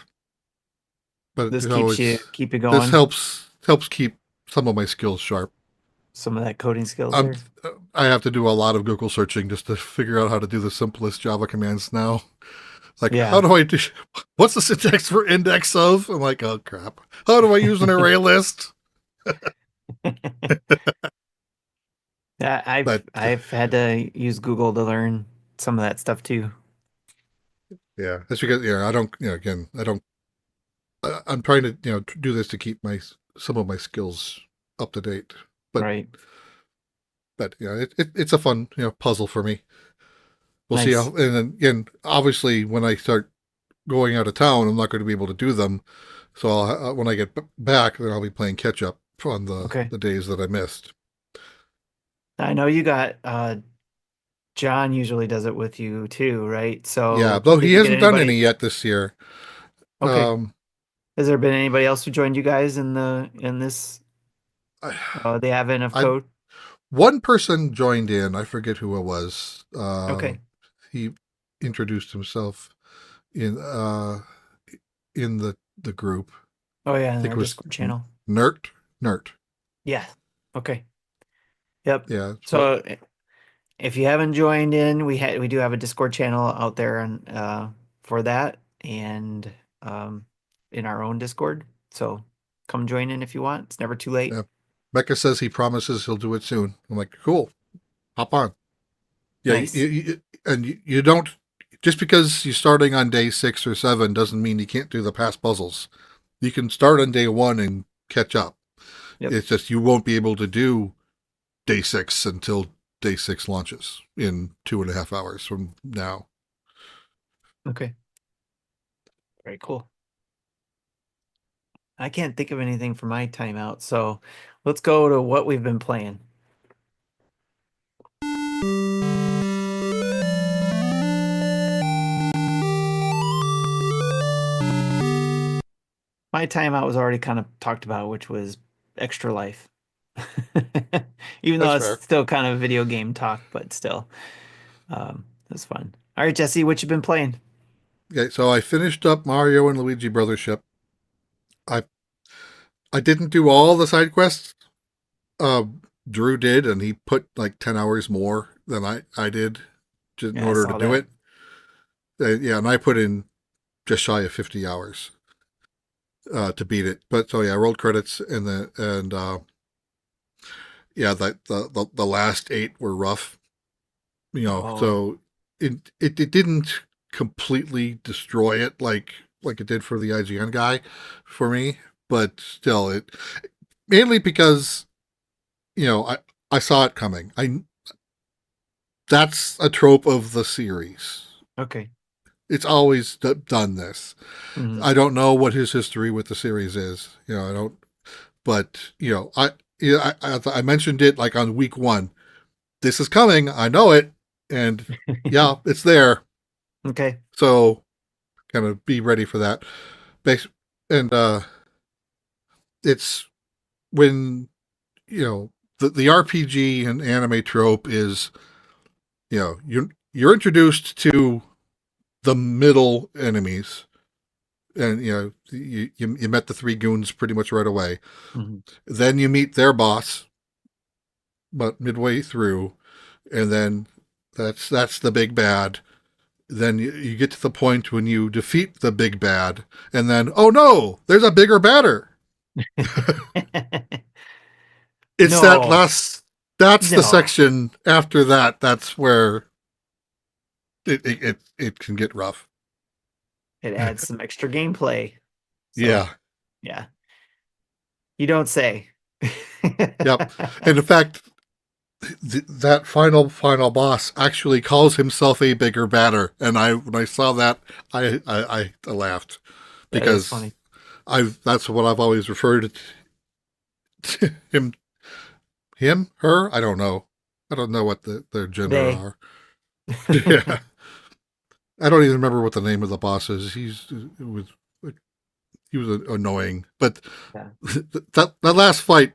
but This keeps you keep you this going. helps keep some of my skills sharp. Some of that coding skills I'm there. I have to do a lot of Google searching just to figure out how to do the simplest Java commands now. Like, how Yeah. do I do? What's the syntax for index of? I'm like, oh crap. How do I use an array list? Yeah, I've But I've had to use Google to learn some of that stuff too. yeah, that's because I don't. Again, I don't. I'm trying to do this to keep some of my skills up to date. But Right. it's a fun puzzle for me. We'll see how. Nice. And then again, obviously, when I start going out of town, I'm not going to be able to do them. So when I get back, then I'll be playing catch up on Okay. the days that I missed. I know you got John usually does it with you too, right? Yeah, So though did he you get hasn't done any anybody? yet this year. Okay. Um, Has there been anybody else who joined you guys in this the Advent of I Code? one person joined in. I forget who it was. Okay. He introduced himself in the group. Oh yeah, I in think our it was Discord channel. Nert. Yeah. Okay. Yep. Yeah, but So if you haven't joined in, we do have a Discord channel out there and for that and um in our own Discord. So come join in if you want. It's never too late. yeah. Becca says he promises he'll do it soon. I'm like, cool, hop on. Yeah, Nice. and you don't, just because you're starting on day 6 or 7 doesn't mean you can't do the past puzzles. You can start on day 1 and catch up. Yep. It's just you won't be able to do day 6 until day 6 launches in 2.5 hours from now. Okay. Very cool. I can't think of anything for my timeout, so let's go to what we've been playing. My timeout was already kind of talked about, which was Extra Life. Even though That's it's fair. still kind of video game talk, but still, it's fun. All right, Jesse, what you been playing? Okay, so I finished up Mario and Luigi Brothership. I I didn't do all the side quests. Uh, Drew did, and he put like 10 hours more than I did in Yeah, I order to saw do that. it. Yeah, and I put in just shy of 50 hours to beat it. But so yeah, I rolled credits and yeah, the last eight were rough. Oh, So it didn't completely destroy it like it did for the IGN guy for me, but still it mainly because I saw it coming. I That's a trope of the series. okay. It's always done this. Hmm. I don't know what his history with the series is. I don't. But I mentioned it like on week one. This is coming. I know it, and yeah, it's there. Okay. So kind of be ready for that. And it's when the RPG and anime trope is you're introduced to the middle enemies, and you met the three goons pretty much right away. Hmm. Then you meet their boss, but midway through, and then that's the big bad. Then you get to the point when you defeat the big bad, and then oh no, there's a bigger badder. It's that No, last. That's the no. section after that. That's where it can get rough. It adds some extra gameplay. So, Yeah. yeah, you don't say. Yep. And in fact, that final boss actually calls himself a bigger batter, and when I saw that, I laughed That is because funny. I've that's what I've always referred to him, her. I don't know what their gender They. are. Yeah, I don't even remember what the name of the boss is. He was annoying, but Yeah. that last fight,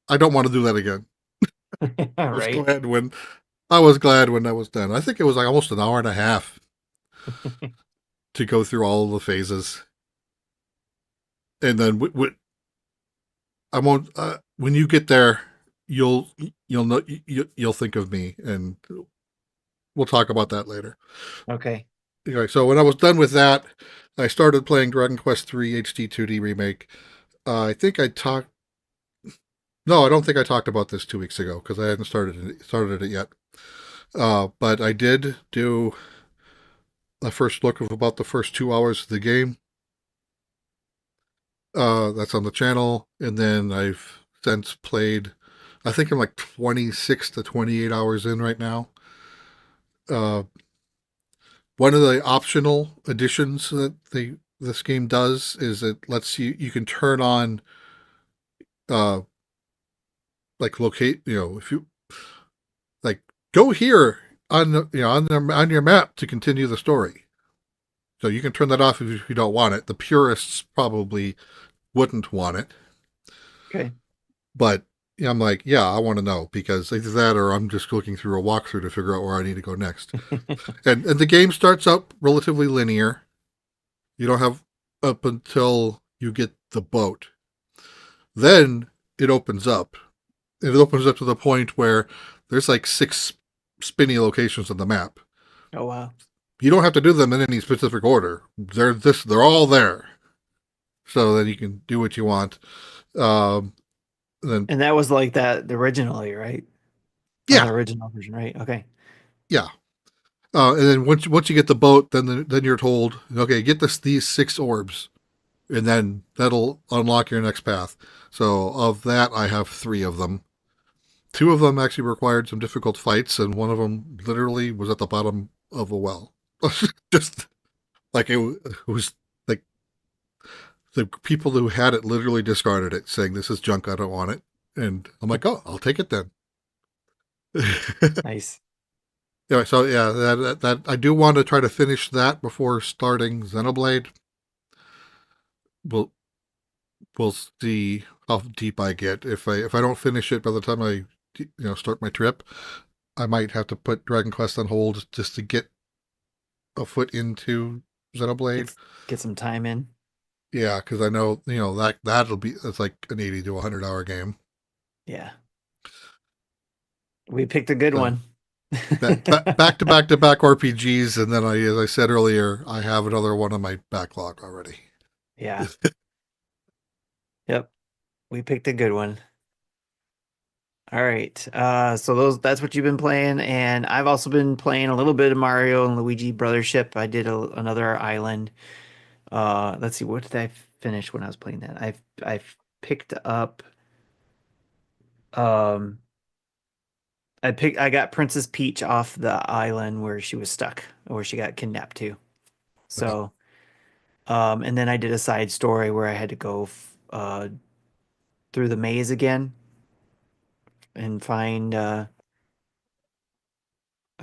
I don't want to do that again. Was Right. glad when I was glad when that was done. I think it was like almost an hour and a half to go through all of the phases, and then I won't. When you get there, you'll you'll know you'll think of me, and we'll talk about that later. Okay. Anyway, so when I was done with that, I started playing Dragon Quest III HD 2D remake. I think I talked. No, I don't think I talked about this 2 weeks ago because I hadn't started it yet. But I did do a first look of about the first 2 hours of the game. That's on the channel, and then I've since played. I think I'm like 26 to 28 hours in right now. Uh, One of the optional additions that this game does is it lets you can turn on uh like locate if you like go here on on your map to continue the story. So you can turn that off if you don't want it. The purists probably wouldn't want it, Okay. but I'm like, yeah, I want to know because either that or I'm just looking through a walkthrough to figure out where I need to go next. And the game starts up relatively linear. You don't have up until you get the boat. Then it opens up. It opens up to the point where there's like six spinny locations on the map. Oh wow. You don't have to do them in any specific order. They're all there. So then you can do what you want. Um, then And that was like that originally, right? On yeah, the original version, right? Okay. yeah. And then once you get the boat, then you're told, okay, get these six orbs, and then that'll unlock your next path. So of that, I have three of them. Two of them actually required some difficult fights, and one of them literally was at the bottom of a well. Just like it was like the people who had it literally discarded it, saying this is junk, I don't want it. And I'm like, oh, I'll take it then. Nice. Anyway, so yeah, that I do want to try to finish that before starting Xenoblade. We'll we'll see how deep I get. If I don't finish it by the time I start my trip, I might have to put Dragon Quest on hold just to get a foot into Xenoblade. Get some time in. Yeah, because I know that'll be it's like an 80 to 100 hour game. Yeah. We picked a good So one. back to back to back RPGs, and then as I said earlier, I have another one on my backlog already. Yeah. Yep. We picked a good one. All right. So that's what you've been playing, and I've also been playing a little bit of Mario and Luigi Brothership. I did another island. Let's see, what did I finish when I was playing that? I've picked up um I got Princess Peach off the island where she was stuck, where she got kidnapped too. Okay. So and then I did a side story where I had to go through the maze again and find a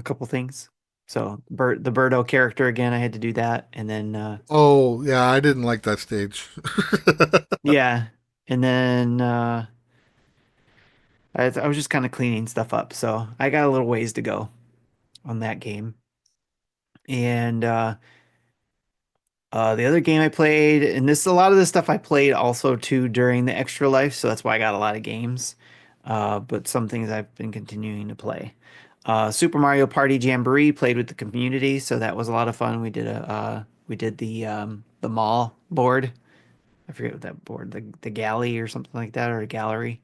couple things. So the Birdo character again, I had to do that, and then Oh yeah, I didn't like that stage. yeah, and then I was just kind of cleaning stuff up. So I got a little ways to go on that game. And the other game I played, and this a lot of this stuff I played also too during the extra life, so that's why I got a lot of games. But some things I've been continuing to play. Super Mario Party Jamboree played with the community, so that was a lot of fun. We did the mall board. I forget what that board, the galley or something like that, or a gallery.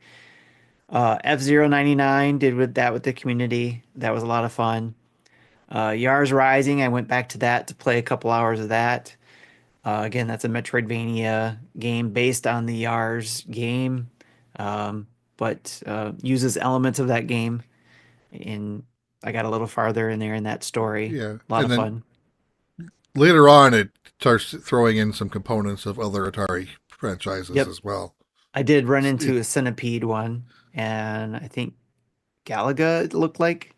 F-Zero 99 did with that with the community. That was a lot of fun. Yars Rising, I went back to that to play a couple hours of that. Again, that's a Metroidvania game based on the Yars game, but uses elements of that game. And I got a little farther in there in that story. Yeah, A lot and of then fun. later on, it starts throwing in some components of other Atari franchises Yep. as well. I did run It, into a centipede one, and I think Galaga it looked like,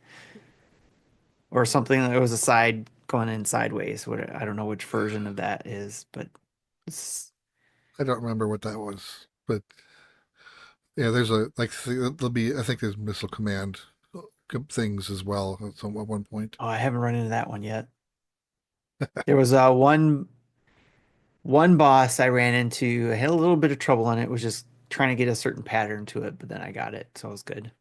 or something that was a side going in sideways. What I don't know which version of that is, but it's, I don't remember what that was, but yeah, there's there'll be I think there's missile command things as well at one point. oh, I haven't run into that one yet. There was one boss I ran into. I had a little bit of trouble on it. Was just trying to get a certain pattern to it, but then I got it, so it was good.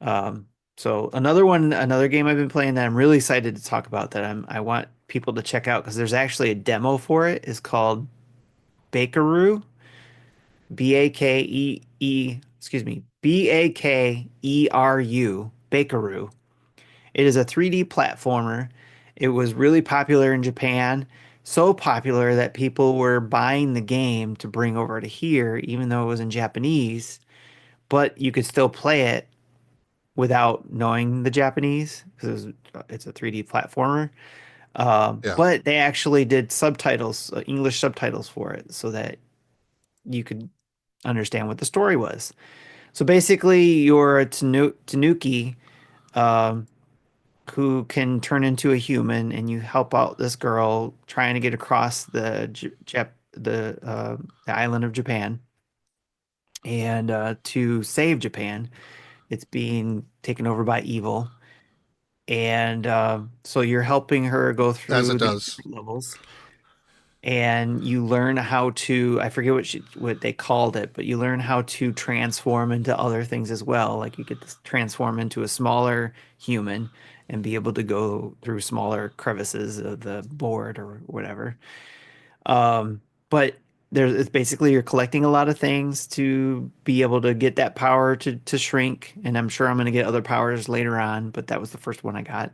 Um, so another game I've been playing that I'm really excited to talk about that I want people to check out because there's actually a demo for it. Is called BAKERU, BAKERU, BAKERU. It is a 3D platformer. It was really popular in Japan, so popular that people were buying the game to bring over to here, even though it was in Japanese, but you could still play it without knowing the Japanese because it's a 3D platformer. Yeah, But they actually did subtitles, English subtitles for it, so that you could understand what the story was. So basically, you're a tanuki um, who can turn into a human, and you help out this girl trying to get across the island of Japan, and to save Japan. It's being taken over by evil, and so you're helping her go as through it these does. different levels, and you learn how to, I forget what they called it, but you learn how to transform into other things as well. Like you get to transform into a smaller human and be able to go through smaller crevices of the board or whatever. But there's it's basically you're collecting a lot of things to be able to get that power to shrink, and I'm sure I'm going to get other powers later on, but that was the first one I got.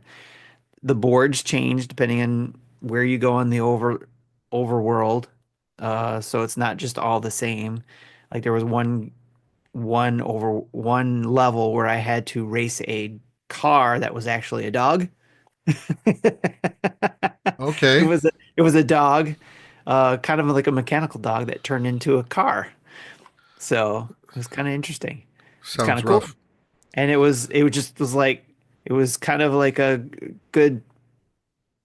The boards change depending on where you go in the overworld. So it's not just all the same. Like there was one level where I had to race a car that was actually a dog. It Okay. was a dog. kind of like a mechanical dog that turned into a car. So it was kind of interesting. It's kind Sounds of cool. rough. And it just was like, it was kind of like a good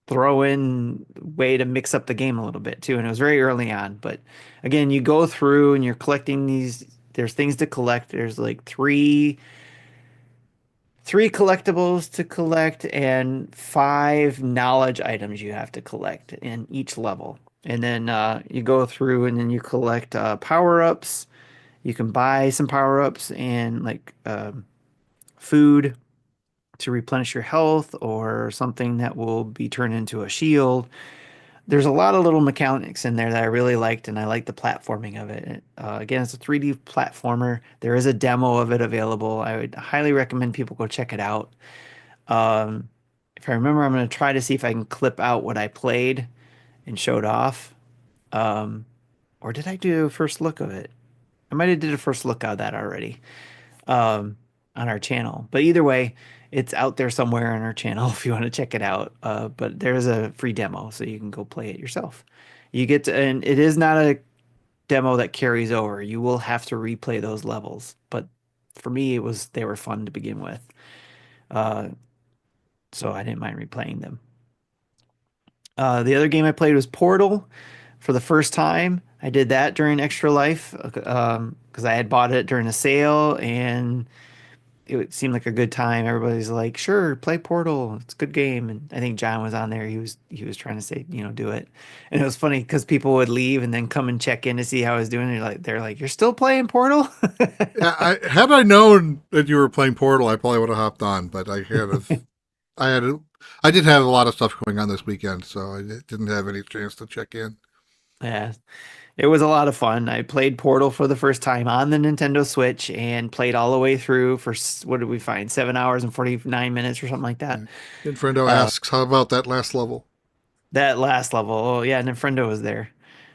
throw in way to mix up the game a little bit too. And it was very early on. But again, you go through and you're collecting these, there's things to collect. There's like three collectibles to collect and five knowledge items you have to collect in each level. And then you go through and then you collect power-ups. You can buy some power-ups and like food to replenish your health or something that will be turned into a shield. There's a lot of little mechanics in there that I really liked, and I like the platforming of it. Again, it's a 3D platformer. There is a demo of it available. I would highly recommend people go check it out. Um, if I remember, I'm going to try to see if I can clip out what I played and showed off. Um, or did I do a first look of it? I might have did a first look of that already um, on our channel. But either way, it's out there somewhere on our channel if you want to check it out. But there's a free demo, so you can go play it yourself. You get to, and it is not a demo that carries over. You will have to replay those levels. But for me, they were fun to begin with. Uh, so I didn't mind replaying them. The other game I played was Portal for the first time. I did that during Extra Life because I had bought it during a sale and it seemed like a good time. Everybody's like, "Sure, play Portal. It's a good game." And I think John was on there. He was trying to say, do it. And it was funny because people would leave and then come and check in to see how I was doing. And they're like, "You're still playing Portal?" Yeah, had I known that you were playing Portal, I probably would have hopped on. But I did have a lot of stuff going on this weekend, so I didn't have any chance to check in. Yeah, it was a lot of fun. I played Portal for the first time on the Nintendo Switch and played all the way through for what did we find? 7 hours and 49 minutes or something like that. Yeah. Infrendo Uh, asks, "How about that last level?" that last level. Oh yeah, and then Friendo was there,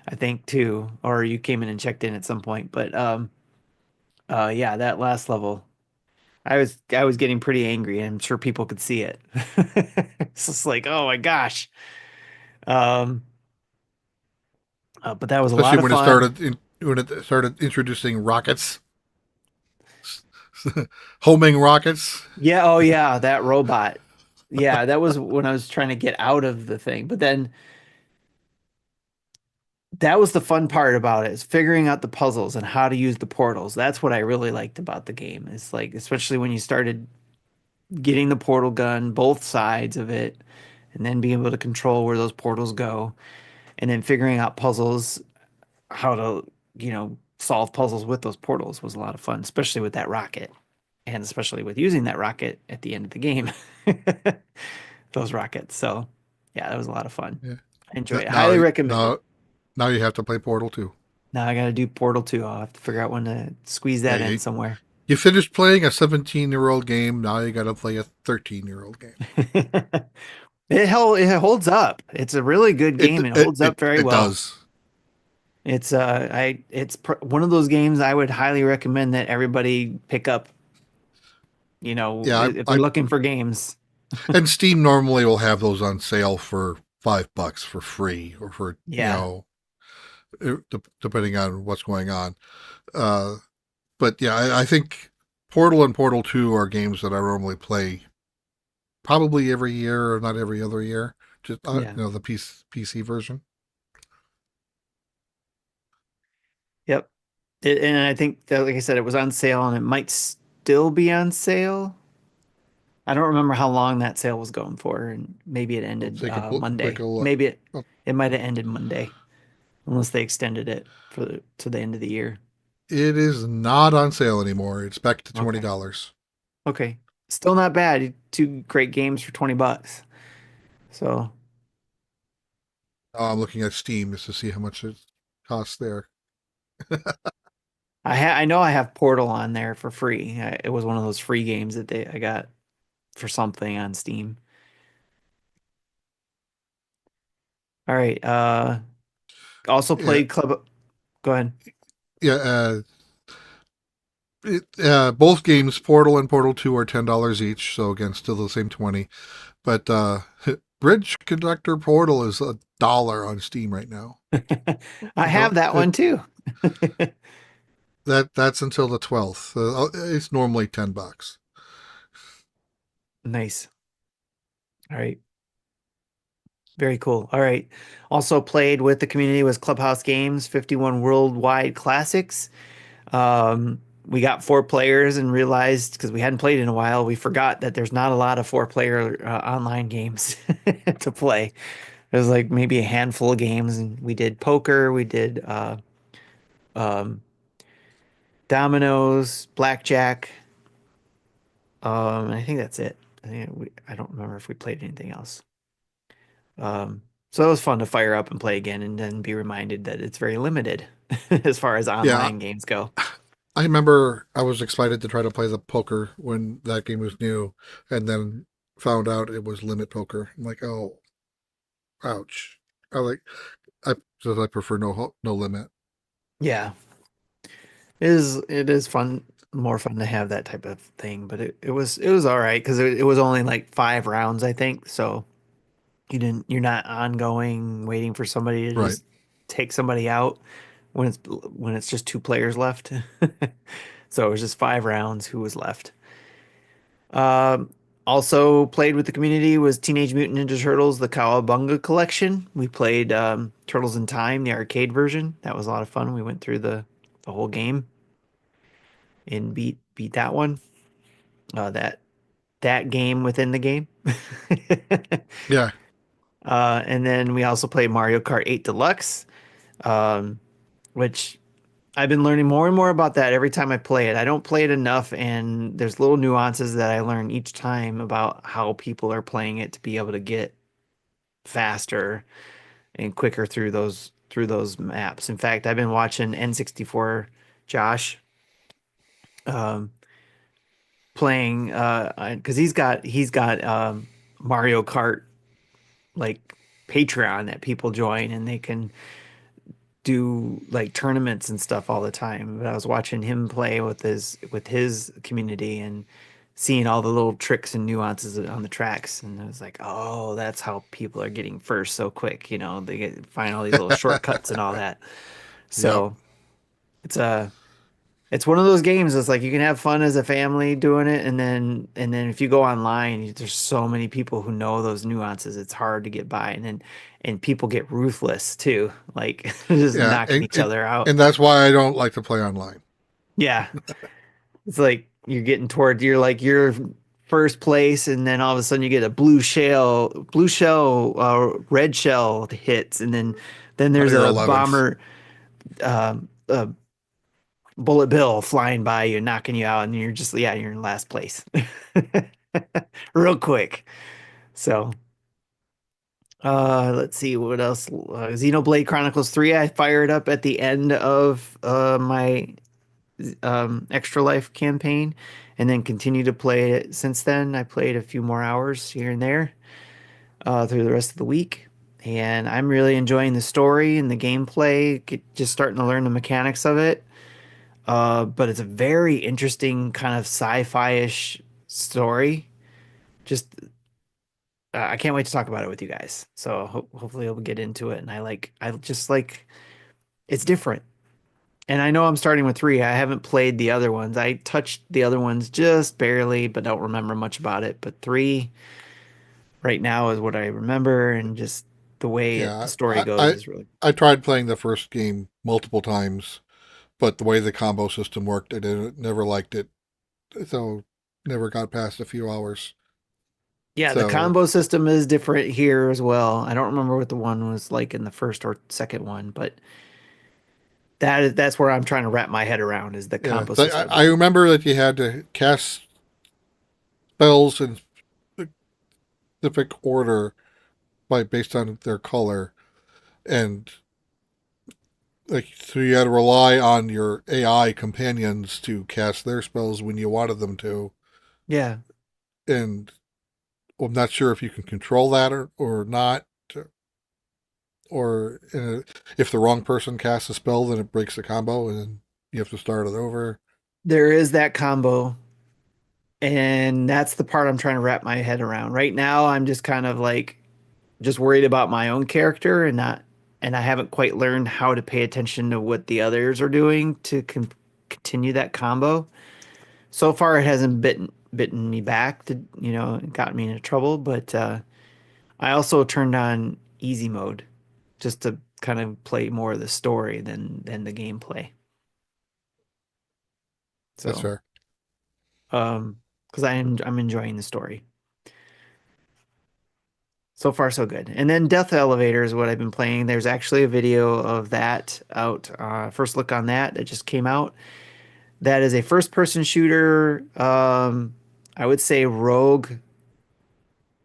I think too, or you came in and checked in at some point. But yeah, that last level, I was getting pretty angry. I'm sure people could see it. It's just like, oh my gosh. Um, but that was a Especially lot of fun. when it started introducing rockets, homing rockets. Yeah, oh yeah, that robot. Yeah, that was when I was trying to get out of the thing. But then that was the fun part about it, is figuring out the puzzles and how to use the portals. That's what I really liked about the game. It's like, especially when you started getting the portal gun, both sides of it, and then being able to control where those portals go, and then figuring out puzzles, how to, solve puzzles with those portals was a lot of fun, especially with that rocket, and especially with using that rocket at the end of the game. Those rockets. So, yeah, that was a lot of fun. Yeah. I enjoy it. Now, Highly recommend it. now, now you have to play Portal 2. Now I got to do Portal 2. I'll have to figure out when to squeeze Yeah, that in somewhere. you finished playing a 17-year-old game. Now you got to play a 13-year-old game. It holds up. It's a really good It game and it it holds up it, very it well. does. One of those games I would highly recommend that everybody pick up, Yeah, if they're looking for games. and Steam normally will have those on sale for $5 for free, or for Yeah. depending on what's going on. Uh, but yeah, I think Portal and Portal 2 are games that I normally play probably every year, or not every other year. Just Yeah. the PC version. Yep. And I think that, like I said, it was on sale and it might still be on sale. I don't remember how long that sale was going for, and maybe it I'll ended take Monday. a look. Maybe it Oh, it might have ended Monday, unless they extended it to the end of the year. it is not on sale anymore. It's back to Okay. $20. Okay. Still not bad. Two great games for 20 bucks. So I'm looking at Steam just to see how much it costs there. I know I have Portal on there for free. It was one of those free games that I got for something on Steam. All right. Also Yeah, played Club. Go ahead. yeah. Both games, Portal and Portal 2, are $10 each. So again, still the same 20. But Bridge Conductor Portal is $1 on Steam right now. I have So that one too. that's until the 12th. It's normally $10. Nice. All right. Very cool. All right. Also played with the community was Clubhouse Games 51 Worldwide Classics. We got 4 players and realized because we hadn't played in a while, we forgot that there's not a lot of 4-player online games to play. There's like maybe a handful of games, and we did poker, we did um, dominoes, blackjack. I think that's it. I don't remember if we played anything else. So it was fun to fire up and play again, and then be reminded that it's very limited as far as Yeah, online games go. I remember I was excited to try to play the poker when that game was new, and then found out it was limit poker. I'm like, oh, ouch. I like I so I prefer no limit. Yeah, it is fun, more fun to have that type of thing, but it was all right because it was only like 5 rounds, I think. So you're not ongoing waiting for somebody to Right. just take somebody out when it's just 2 players left. So it was just 5 rounds who was left. Um, Also played with the community was Teenage Mutant Ninja Turtles, the Cowabunga collection. We played Turtles in Time, the arcade version. That was a lot of fun. We went through the whole game and beat that one. That game within the game. Yeah. And then we also played Mario Kart 8 Deluxe, um, which I've been learning more and more about that every time I play it. I don't play it enough, and there's little nuances that I learn each time about how people are playing it to be able to get faster and quicker through those maps. In fact, I've been watching N64 Josh um, playing because he's got Mario Kart like Patreon that people join, and they can do like tournaments and stuff all the time. But I was watching him play with his community and seeing all the little tricks and nuances on the tracks, and I was like, oh, that's how people are getting first so quick. They find all these little shortcuts and all that. Yep. So it's a it's one of those games that's like you can have fun as a family doing it, and then if you go online, there's so many people who know those nuances. It's hard to get by, and people get ruthless too, like just Yeah. knocking each other out. And that's why I don't like to play online. Yeah, it's like you're first place, and then all of a sudden you get a blue shell, red shell hits, and then Oh, there's you're a 11th. bomber. A bullet bill flying by you, knocking you out, and you're in last place real quick. So, let's see what else. Xenoblade Chronicles 3, I fired up at the end of my Extra Life campaign and then continued to play it since then. I played a few more hours here and there through the rest of the week. And I'm really enjoying the story and the gameplay, just starting to learn the mechanics of it. But it's a very interesting kind of sci-fi-ish story. Just I can't wait to talk about it with you guys. So hopefully we'll get into it. And I just like it's different. And I know I'm starting with 3. I haven't played the other ones. I touched the other ones just barely, but don't remember much about it. But 3 right now is what I remember, and just the way the Yeah. story I, goes I is really I tried playing the first game multiple times, but the way the combo system worked, never liked it. So never got past a few hours. Yeah, the So combo system is different here as well. I don't remember what the one was like in the first or second one, but that's where I'm trying to wrap my head around is the yeah, combo so I system. remember that you had to cast spells in specific order based on their color, and like so you had to rely on your AI companions to cast their spells when you wanted them to. Yeah. And I'm not sure if you can control that or not. Or if the wrong person casts a spell, then it breaks the combo, and then you have to start it over. There is that combo, and that's the part I'm trying to wrap my head around. Right now, I'm just kind of like just worried about my own character and I haven't quite learned how to pay attention to what the others are doing to continue that combo. So far, it hasn't bitten me back to, got me into trouble, but I also turned on easy mode just to kind of play more of the story than the gameplay. That's So, fair. because I'm enjoying the story. So far, so good. And then Death Elevator is what I've been playing. There's actually a video of that out. First look on that just came out. That is a first-person shooter. I would say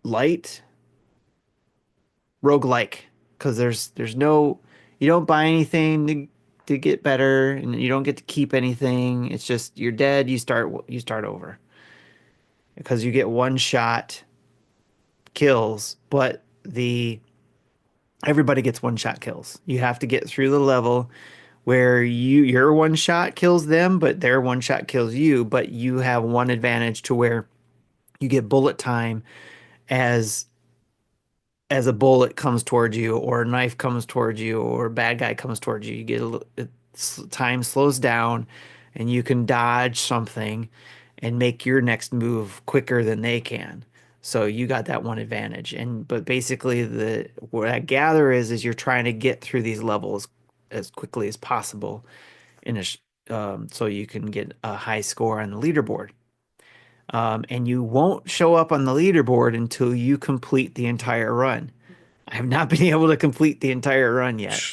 light, roguelike, because there's no, you don't buy anything to get better, and you don't get to keep anything. It's just you're dead. You start over because you get one shot kills, but the everybody gets one shot kills. You have to get through the level where your one shot kills them, but their one shot kills you, but you have one advantage to where you get bullet time as a bullet comes towards you or a knife comes towards you or a bad guy comes towards you. You get time slows down and you can dodge something and make your next move quicker than they can. So you got that one advantage. And but basically the what I gather is you're trying to get through these levels as quickly as possible in so you can get a high score on the leaderboard. And you won't show up on the leaderboard until you complete the entire run. I have not been able to complete the entire run yet.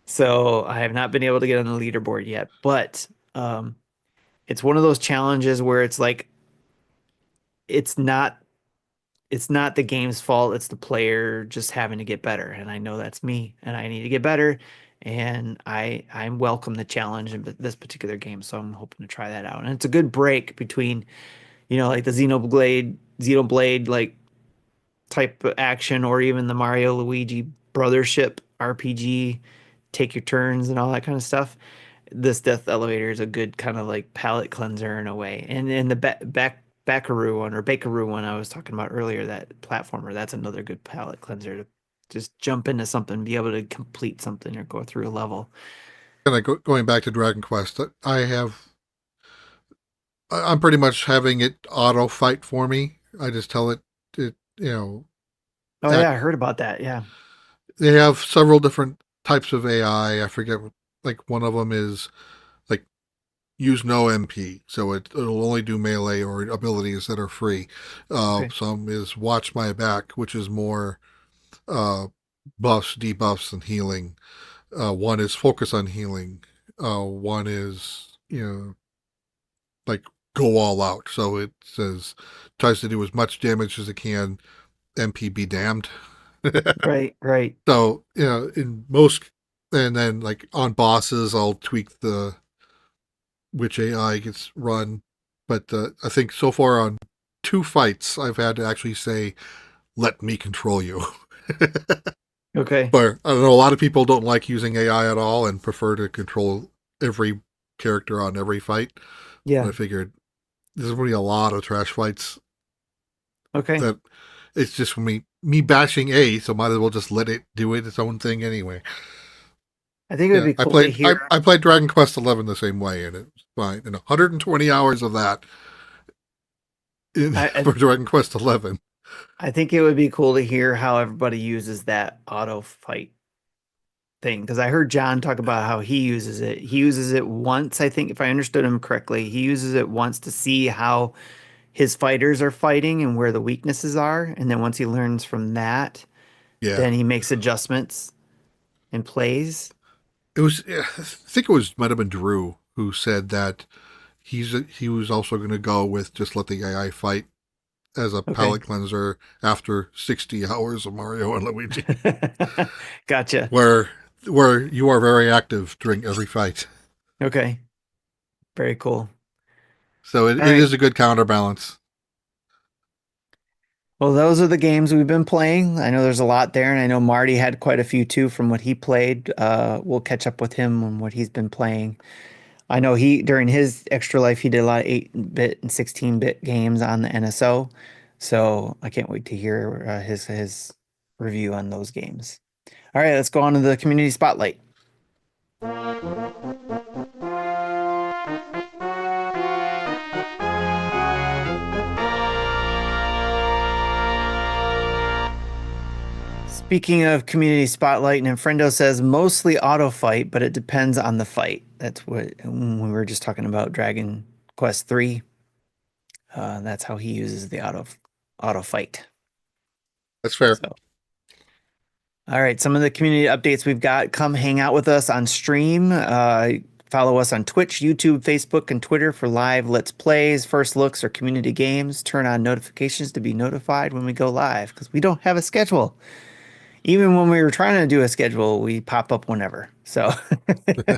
So I have not been able to get on the leaderboard yet. But it's one of those challenges where it's like it's not it's not the game's fault, it's the player just having to get better. And I know that's me and I need to get better. And I welcome the challenge in this particular game. So I'm hoping to try that out. And it's a good break between, like the Xenoblade like type of action or even the Mario Luigi Brothership RPG, take your turns and all that kind of stuff. This Death Elevator is a good kind of like palate cleanser in a way. And the BAKERU one or BAKERU one I was talking about earlier, that platformer, that's another good palate cleanser to just jump into something, be able to complete something or go through a level. Kind of going back to Dragon Quest, I'm pretty much having it auto fight for me. I just tell it, Oh act. yeah, I heard about that. Yeah. They have several different types of AI. I forget, like one of them is like use no MP, so it'll only do melee or abilities that are free. Okay. Some is watch my back, which is more uh, buffs, debuffs, and healing. One is focus on healing. One is like go all out. So it says tries to do as much damage as it can. MP be damned. Right, right. So in most, and then like on bosses, I'll tweak the which AI gets run. But I think so far on two fights, I've had to actually say, "Let me control you." Okay. But I don't know. A lot of people don't like using AI at all and prefer to control every character on every fight. But Yeah. I figured there's going to be a lot of trash fights Okay. that it's just me bashing A, so might as well just let it do its own thing anyway. I think it would Yeah, be cool to hear. I played Dragon Quest 11 the same way, and it was fine. And 120 hours of that I, I for Dragon Quest 11. I think it would be cool to hear how everybody uses that auto fight thing because I heard John talk about how he uses it. He uses it once, I think, if I understood him correctly. He uses it once to see how his fighters are fighting and where the weaknesses are, and then once he learns from that, Yeah, then he makes adjustments and plays. it was. I think it was might have been Drew who said that he was also going to go with just let the AI fight as a Okay. palate cleanser after 60 hours of Mario and Luigi, Gotcha. where you are very active during every fight. Okay. Very cool. So All it right. is a good counterbalance. Well, those are the games we've been playing. I know there's a lot there, and I know Marty had quite a few too from what he played. We'll catch up with him on what he's been playing. I know he during his extra life he did a lot of 8-bit and 16-bit games on the NSO. So I can't wait to hear his review on those games. All right, let's go on to the community spotlight. Speaking of community spotlight, Ninfrendo says mostly auto fight, but it depends on the fight. That's what when we were just talking about Dragon Quest 3. That's how he uses the auto fight. That's fair. So, all right, some of the community updates we've got. Come hang out with us on stream. Follow us on Twitch, YouTube, Facebook, and Twitter for live Let's Plays, first looks, or community games. Turn on notifications to be notified when we go live because we don't have a schedule. Even when we were trying to do a schedule, we pop up whenever. So,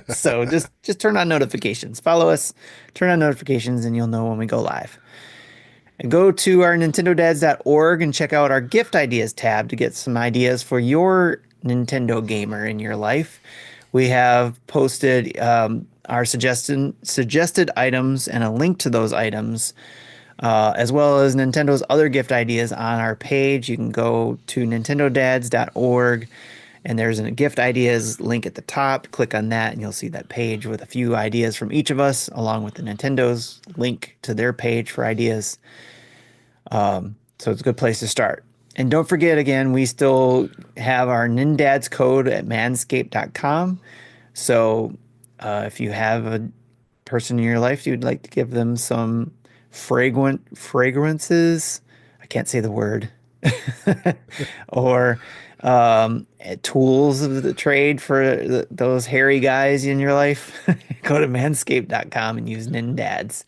so just turn on notifications. Follow us, turn on notifications, and you'll know when we go live. And go to our nintendodads.org and check out our gift ideas tab to get some ideas for your Nintendo gamer in your life. We have posted our suggested items and a link to those items, as well as Nintendo's other gift ideas on our page. You can go to nintendodads.org and there's a gift ideas link at the top. Click on that and you'll see that page with a few ideas from each of us, along with the Nintendo's link to their page for ideas. So it's a good place to start. And don't forget, again, we still have our NINDADS code at manscaped.com. So if you have a person in your life you'd like to give them some fragrances, I can't say the word, or tools of the trade for those hairy guys in your life, go to manscaped.com and use NINDADS.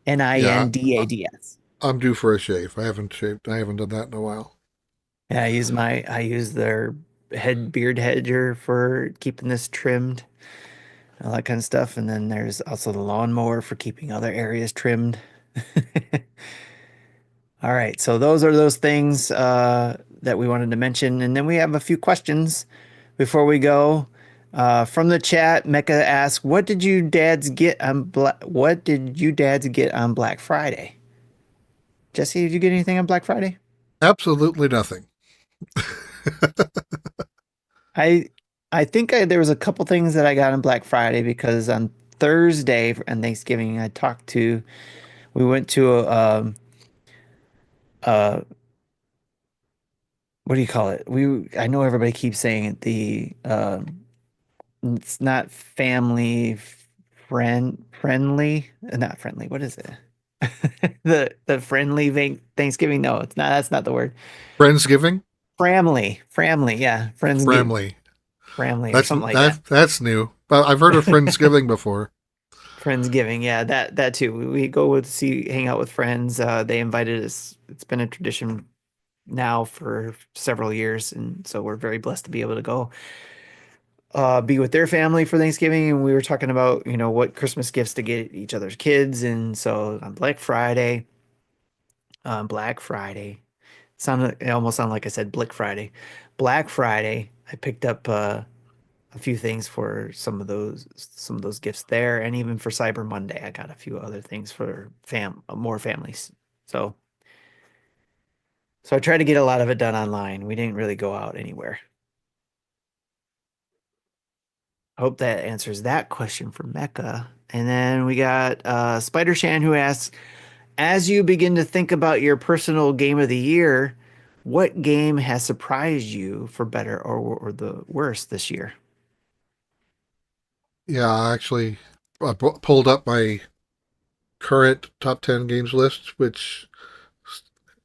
Yeah, NINDADS. I'm due for a shave. I haven't shaved. I haven't done that in a while. Yeah, I use their beard hedger for keeping this trimmed, all that kind of stuff. And then there's also the lawnmower for keeping other areas trimmed. All right, so those are those things that we wanted to mention, and then we have a few questions before we go. From the chat, Mecca asks, "What did you dads get on Black Friday?" Jesse, did you get anything on Black Friday? Absolutely nothing. I I think there was a couple things that I got on Black Friday because on Thursday and Thanksgiving we went to a what do you call it? I know everybody keeps saying it, the it's not family friendly, not friendly. What is it? The friendly Thanksgiving? No, it's not. That's not the word. Friendsgiving? Family. Yeah, Framley. family or That's something like that. that's new. But I've heard of Friendsgiving before. Friendsgiving, yeah, that too. We go with hang out with friends. They invited us. It's been a tradition now for several years, and so we're very blessed to be able to go be with their family for Thanksgiving. And we were talking about, what Christmas gifts to get each other's kids. And so on Black Friday, it almost sounded like I said Blick Friday. Black Friday, I picked up a few things for some of those gifts there, and even for Cyber Monday, I got a few other things for more families. So I tried to get a lot of it done online. We didn't really go out anywhere. Hope that answers that question for Mecca. And then we got Spider Shan who asks, as you begin to think about your personal game of the year, what game has surprised you for better or the worse this year? Yeah, actually, I pulled up my current top 10 games list, which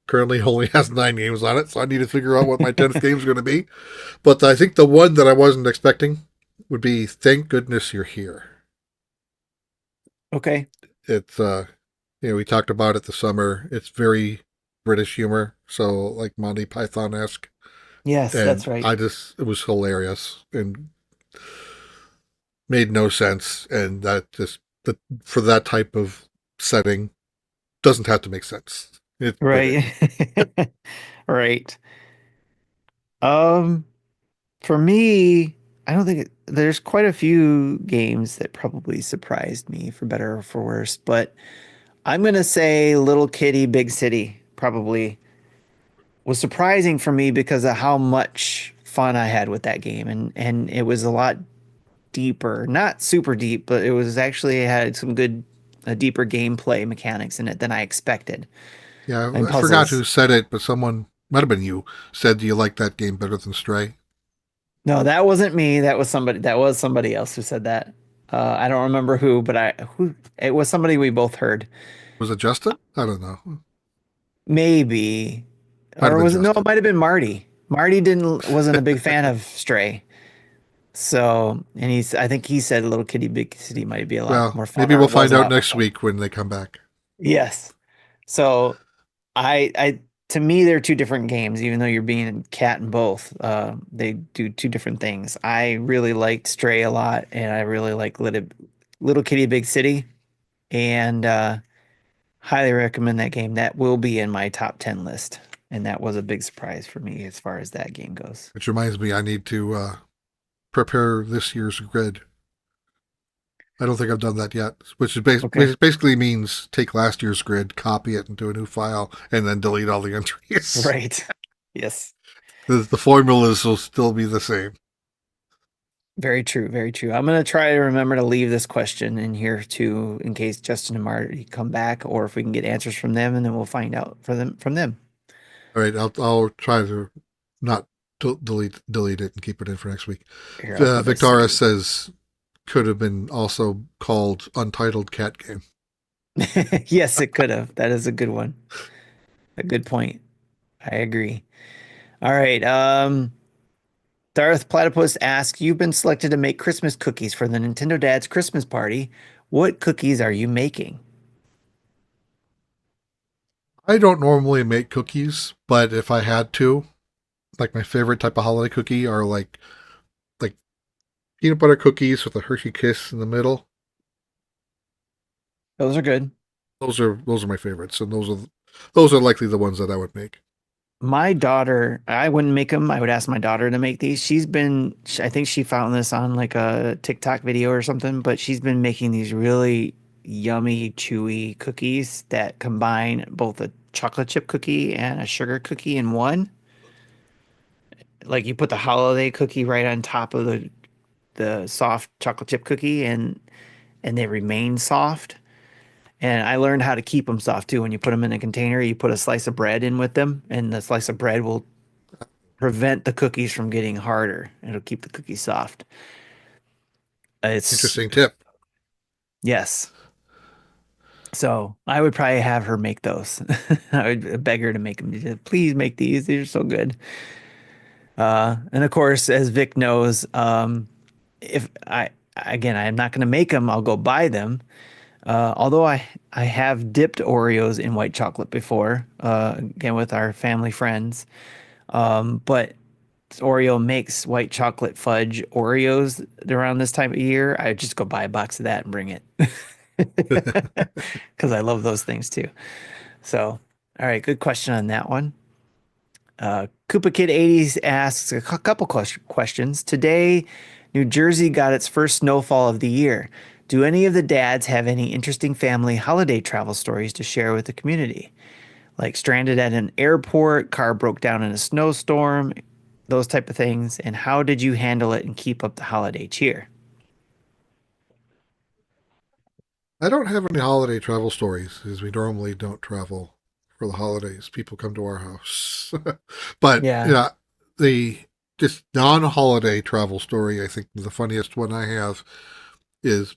currently only has 9 games on it. So I need to figure out what my 10th game is going to be. But I think the one that I wasn't expecting would be Thank Goodness You're Here. Okay. It's, we talked about it this summer. It's very British humor. So, like Monty Python esque. Yes, that's And right. it was hilarious and made no sense. And for that type of setting, doesn't have to make sense. But Right. Right. Um, for me, I don't think there's quite a few games that probably surprised me for better or for worse, but I'm gonna say Little Kitty, Big City, probably was surprising for me because of how much fun I had with that game, and it was a lot deeper, not super deep, but it was actually had some good deeper gameplay mechanics in it than I expected. Yeah, And I forgot puzzles. who said it, but someone, might have been you, said, do you like that game better than Stray? No, that wasn't me. That was somebody else who said that. I don't remember who, but who it was somebody we both heard. Was it Justin? I don't know. Maybe. Might have Or been was it no, it Justin. might have been Marty. Marty didn't wasn't a big fan of Stray. So, and I think he said Little Kitty Big City might be a lot Well, more fun, maybe or we'll it was find a out lot more next fun. week when they come back. Yes. So to me, they're two different games, even though you're being a cat in both. They do two different things. I really liked Stray a lot, and I really like Little Kitty Big City, and highly recommend that game. That will be in my top 10 list, and that was a big surprise for me as far as that game goes. Which reminds me, I need to prepare this year's grid. I don't think I've done that yet, Okay. which basically means take last year's grid, copy it into a new file, and then delete all the entries. Right. Yes. The formulas will still be the same. Very true. Very true. I'm going to try to remember to leave this question in here too, in case Justin and Marty come back, or if we can get answers from them, and then we'll find out from them. All right, I'll try to not delete it and keep it in for next week. Here, I'll put a Victoria save. says could have been also called Untitled Cat Game. Yes, it could have. That is a good one. A good point. I agree. All right. Darth Platypus asks, you've been selected to make Christmas cookies for the Nintendo Dad's Christmas party. What cookies are you making? I don't normally make cookies, but if I had to, like my favorite type of holiday cookie are like peanut butter cookies with a Hershey Kiss in the middle. Those are good. Those are my favorites, and those are likely the ones that I would make. My daughter, I wouldn't make them. I would ask my daughter to make these. I think she found this on like a TikTok video or something, but she's been making these really yummy, chewy cookies that combine both a chocolate chip cookie and a sugar cookie in one. Like you put the holiday cookie right on top of the soft chocolate chip cookie, and they remain soft. And I learned how to keep them soft too. When you put them in a container, you put a slice of bread in with them, and the slice of bread will prevent the cookies from getting harder. It'll keep the cookies soft. It's Interesting tip. yes. So I would probably have her make those. I would beg her to make them. Please make these. These are so good. And of course, as Vic knows, if I again, I'm not going to make them. I'll go buy them. Although I have dipped Oreos in white chocolate before, again with our family friends. But Oreo makes white chocolate fudge Oreos around this time of year. I just go buy a box of that and bring it because I love those things too. So, all right, good question on that one. Koopa Kid 80s asks a couple questions. Today, New Jersey got its first snowfall of the year. Do any of the dads have any interesting family holiday travel stories to share with the community? Like stranded at an airport, car broke down in a snowstorm, those type of things. And how did you handle it and keep up the holiday cheer? I don't have any holiday travel stories because we normally don't travel for the holidays. People come to our house. But Yeah. yeah, the just non-holiday travel story, I think the funniest one I have is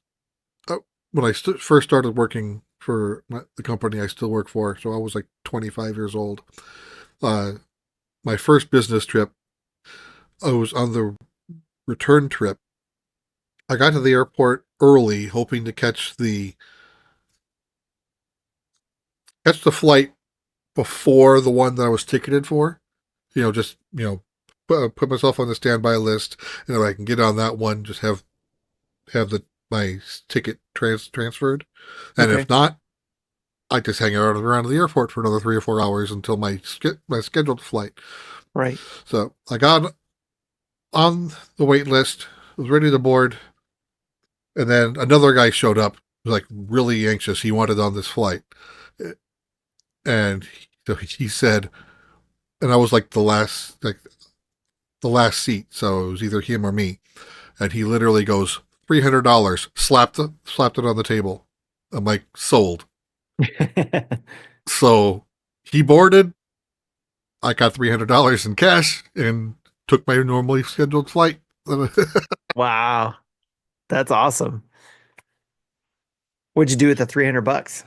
when I first started working for the company I still work for. So I was like 25 years old. Uh, my first business trip, I was on the return trip. I got to the airport early, hoping to catch the flight before the one that I was ticketed for. Just put myself on the standby list, and if I can get on that one, just have my ticket transferred. And Okay. if not, I just hang out around the airport for another 3 or 4 hours until my scheduled flight. Right. So I got on the wait list, was ready to board, and then another guy showed up, was like really anxious. He wanted on this flight, and so he said, and I was like the last seat, so it was either him or me. And he literally goes $300, slapped it on the table. I'm like, sold. So he boarded. I got $300 in cash and took my normally scheduled flight. Oh, Wow, that's awesome. What'd you do with the 300 bucks?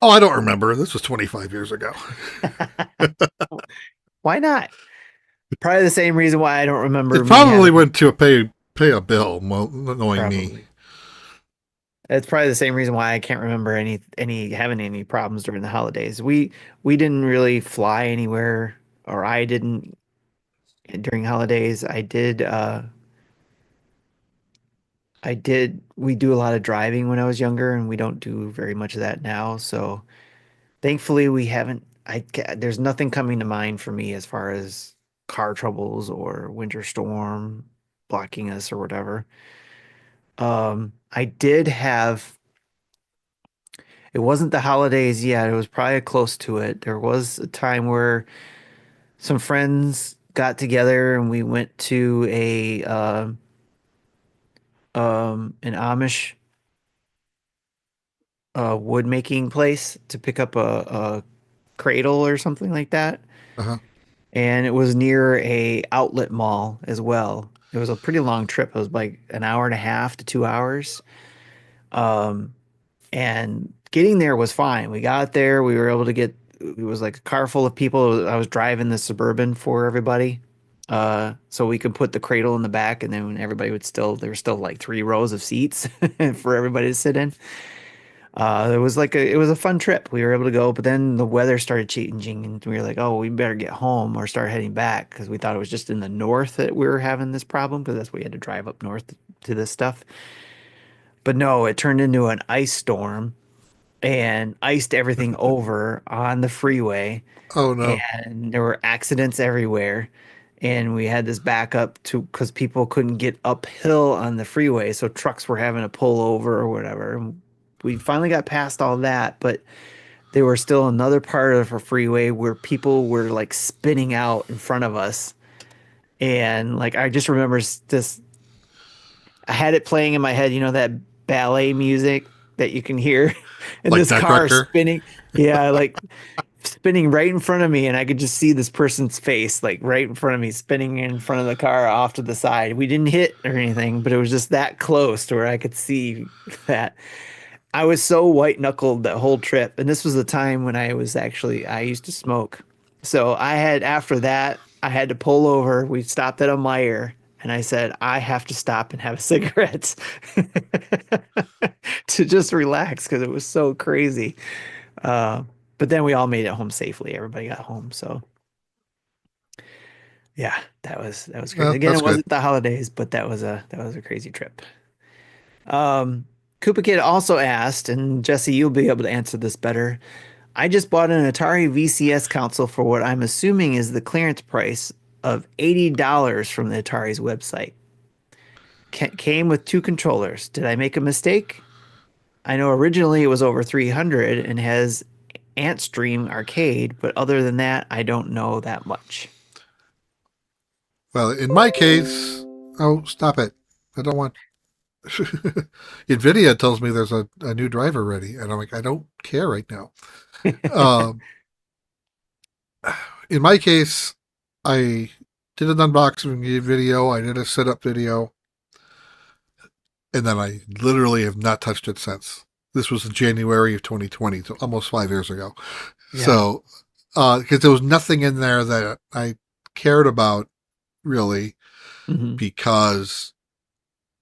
I don't remember. This was 25 years ago. Why not? Probably the same reason why I don't remember It me probably having went to pay a bill, knowing me. probably. It's probably the same reason why I can't remember any having any problems during the holidays. We didn't really fly anywhere, or I didn't during holidays. We do a lot of driving when I was younger, and we don't do very much of that now. So thankfully, we haven't. There's nothing coming to mind for me as far as car troubles or winter storm blocking us or whatever. I did have. It wasn't the holidays yet. It was probably close to it. There was a time where some friends got together and we went to a an Amish wood making place to pick up a cradle or something like that. Uh-huh. And it was near a outlet mall as well. It was a pretty long trip. It was like an hour and a half to 2 hours. Um, and getting there was fine. We got there. We were able to get. It was like a car full of people. I was driving the Suburban for everybody, so we could put the cradle in the back, and then everybody would still. There were still like 3 rows of seats for everybody to sit in. It was a fun trip. We were able to go, but then the weather started changing, and we were like, oh, we better get home or start heading back because we thought it was just in the north that we were having this problem because that's why we had to drive up north to this stuff. But no, it turned into an ice storm and iced everything over on the freeway, Oh no. and there were accidents everywhere. And we had this backup to because people couldn't get uphill on the freeway, so trucks were having to pull over or whatever. And we finally got past all that, but there was still another part of a freeway where people were like spinning out in front of us. And like I just remember this, I had it playing in my head, you know, that ballet music that you can hear in Like this that car director? spinning. Yeah, like spinning right in front of me, and I could just see this person's face, like right in front of me, spinning in front of the car off to the side. We didn't hit or anything, but it was just that close to where I could see that. I was so white knuckled that whole trip. And this was the time when I used to smoke. So after that, I had to pull over. We stopped at a Meyer and I said, I have to stop and have a cigarette to just relax because it was so crazy. Uh, but then we all made it home safely. Everybody got home. So yeah, that was crazy. Well, Again, that's it good. wasn't the holidays, but that was a crazy trip. Um, Koopa Kid also asked, and Jesse, you'll be able to answer this better. I just bought an Atari VCS console for what I'm assuming is the clearance price of $80 from the Atari's website. Came with 2 controllers. Did I make a mistake? I know originally it was over 300 and has Antstream Arcade, but other than that, I don't know that much. Well, in my case, oh, stop it. I don't want. NVIDIA tells me there's a new driver ready, and I'm like, I don't care right now. Um, in my case, I did an unboxing video, I did a setup video, and then I literally have not touched it since. This was in January of 2020, so almost 5 years ago. Yeah. So, because there was nothing in there that I cared about really, Hmm. because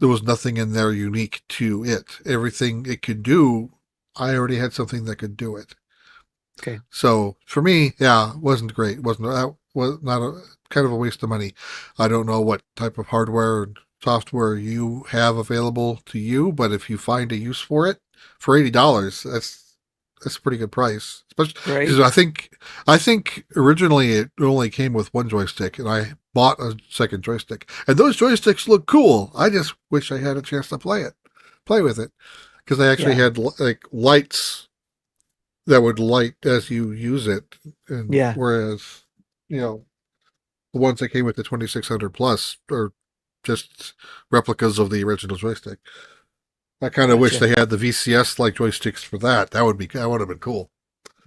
there was nothing in there unique to it. Everything it could do, I already had something that could do it. Okay. So for me, yeah, it wasn't great. It wasn't that was not a kind of a waste of money. I don't know what type of hardware and software you have available to you, but if you find a use for it for $80, that's a pretty good price. Especially Right. because I think originally it only came with one joystick, and I bought a second joystick, and those joysticks look cool. I just wish I had a chance to play with it, because I actually Yeah. had like lights that would light as you use it, and Yeah. whereas the ones that came with the 2600 plus are just replicas of the original joystick. I kind of wish Gotcha. they had the VCS like joysticks for that. That would have been cool.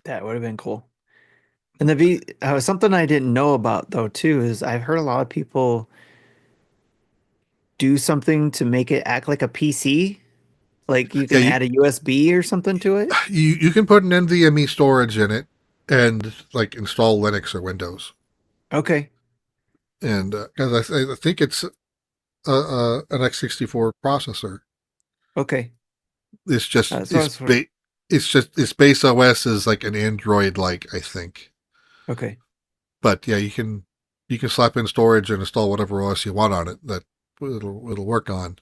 That would have been cool. And something I didn't know about though too is I've heard a lot of people do something to make it act like a PC. Like you Yeah, can add a USB or something to it. you can put an NVMe storage in it and like install Linux or Windows. Okay. And because I think it's an x64 processor. Okay. It's just So I was, its base OS is like an Android like, I think. okay. But yeah, you can slap in storage and install whatever OS you want on it that it'll work on.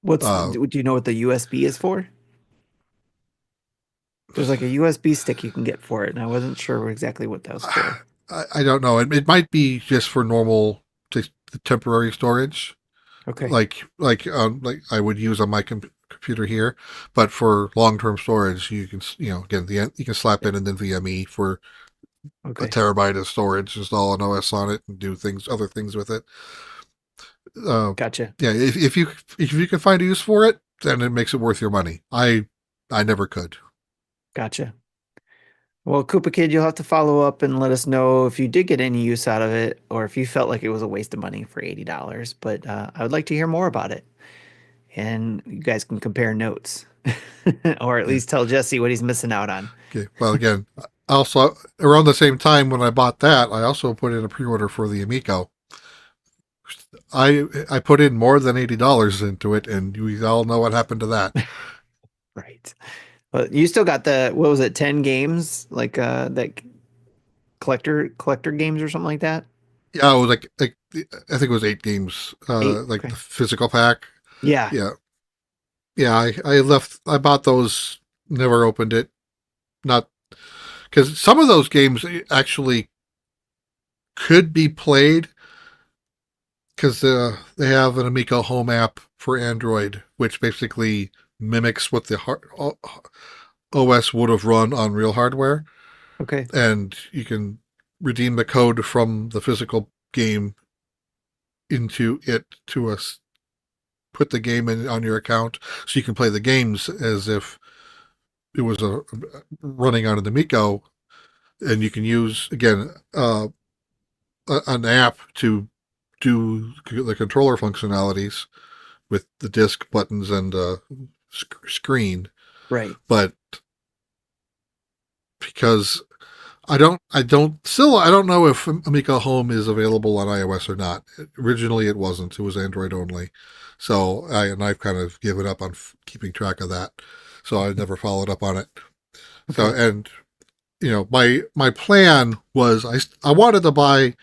Do you know what the USB is for? There's like a USB stick you can get for it, and I wasn't sure exactly what that was for. I don't know. It might be just for normal temporary storage, Okay. like I would use on my computer here. But for long term storage, you can again you can slap in an NVMe for a Okay. terabyte of storage, install an OS on it, and do other things with it. Gotcha. Yeah, if you can find a use for it, then it makes it worth your money. I never could. Gotcha. Well, Koopa Kid, you'll have to follow up and let us know if you did get any use out of it or if you felt like it was a waste of money for $80. But I would like to hear more about it. And you guys can compare notes or at Yeah. least tell Jesse what he's missing out on. Okay. Well, again, also around the same time when I bought that, I also put in a pre-order for the Amico. I put in more than $80 into it, and we all know what happened to that. Right. But you still got what was it, 10 games? Like that collector games or something like that? Yeah, it was like I think it was 8 games, 8. like Okay. the physical pack. Yeah. Yeah, yeah. I bought those, never opened it, not because some of those games actually could be played because they have an Amico Home app for Android, which basically mimics what the OS would have run on real hardware, Okay. and you can redeem the code from the physical game into it to put the game in on your account, so you can play the games as if it was running on an Amico, and you can use again an app to do the controller functionalities with the disc buttons and screen. Right. But because I don't know if Amico Home is available on iOS or not. Originally it wasn't. It was Android only. So I've kind of given up on keeping track of that. So I never followed up on it. So, Okay. and my plan was I wanted to buy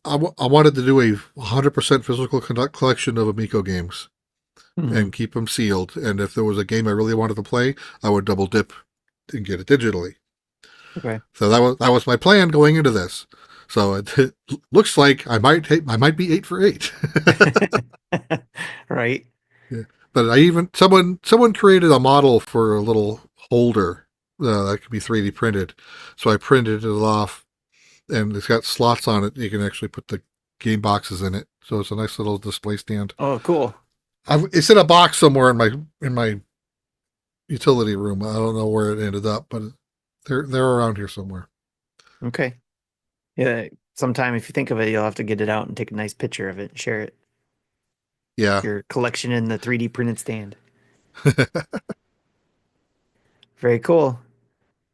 I wanted to do a 100% physical collection of Amico games Mhm. and keep them sealed. And if there was a game I really wanted to play, I would double dip and get it digitally. Okay. So that was my plan going into this. So it looks like I might be 8 for 8. Right. Yeah. But someone created a model for a little holder that could be 3D printed. So I printed it off, and it's got slots on it. You can actually put the game boxes in it. So it's a nice little display stand. Oh, cool. It's in a box somewhere in my utility room. I don't know where it ended up, but they're around here somewhere. Okay. Yeah. Sometime if you think of it, you'll have to get it out and take a nice picture of it and share it. Yeah. Your collection in the 3D printed stand. Very cool.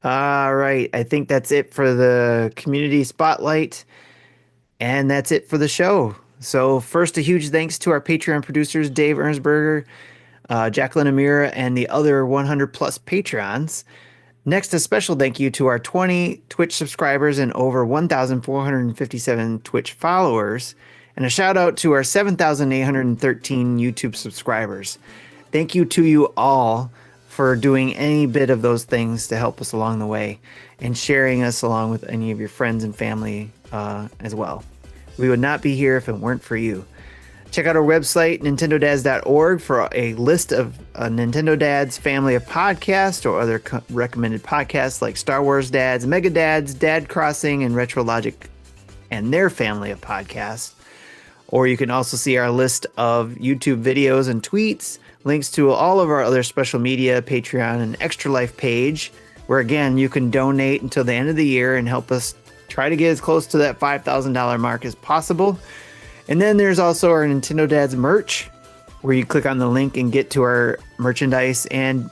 All right. I think that's it for the community spotlight. And that's it for the show. So, first, a huge thanks to our Patreon producers, Dave Ernsberger, Jacqueline Amira, and the other 100 plus Patrons. Next, a special thank you to our 20 Twitch subscribers and over 1,457 Twitch followers. And a shout out to our 7,813 YouTube subscribers. Thank you to you all for doing any bit of those things to help us along the way and sharing us along with any of your friends and family as well. We would not be here if it weren't for you. Check out our website, nintendodads.org, for a list of Nintendo Dads family of podcasts or other recommended podcasts like Star Wars Dads, Mega Dads, Dad Crossing, and Retro Logic and their family of podcasts. Or you can also see our list of YouTube videos and tweets, links to all of our other special media, Patreon, and Extra Life page, where again, you can donate until the end of the year and help us try to get as close to that $5,000 mark as possible. And then there's also our Nintendo Dads merch, where you click on the link and get to our merchandise. And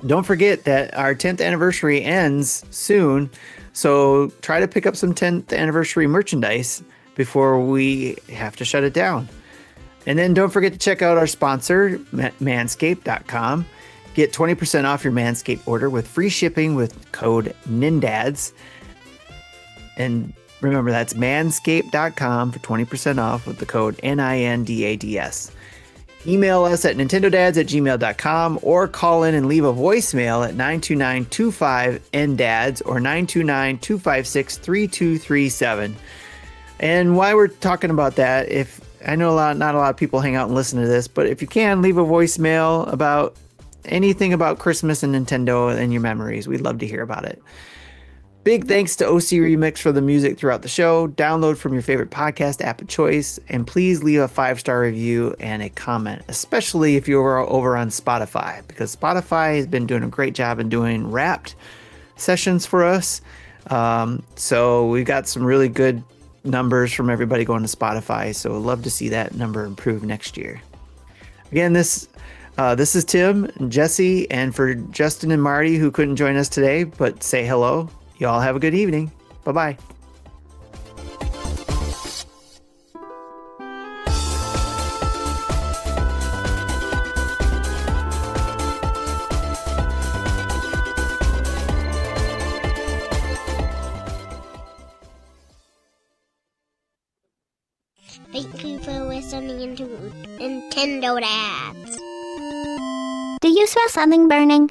don't forget that our 10th anniversary ends soon, so try to pick up some 10th anniversary merchandise before we have to shut it down. And then don't forget to check out our sponsor, manscaped.com. Get 20% off your Manscaped order with free shipping with code NINDADS. And remember, that's manscaped.com for 20% off with the code NINDADS. Email us at nintendodads@gmail.com or call in and leave a voicemail at 929-25-NDADS or 929-256-3237. And while we're talking about that, if I know not a lot of people hang out and listen to this, but if you can, leave a voicemail about anything about Christmas and Nintendo and your memories. We'd love to hear about it. Big thanks to OC Remix for the music throughout the show. Download from your favorite podcast app of choice, and please leave a 5-star review and a comment, especially if you're over on Spotify, because Spotify has been doing a great job in doing wrapped sessions for us. So we've got some really good numbers from everybody going to Spotify, so we'd love to see that number improve next year. Again, this is Tim and Jesse, and for Justin and Marty, who couldn't join us today but say hello, you all have a good evening. Bye-bye. Thank you for listening to Nintendo Dads. Do you smell something burning?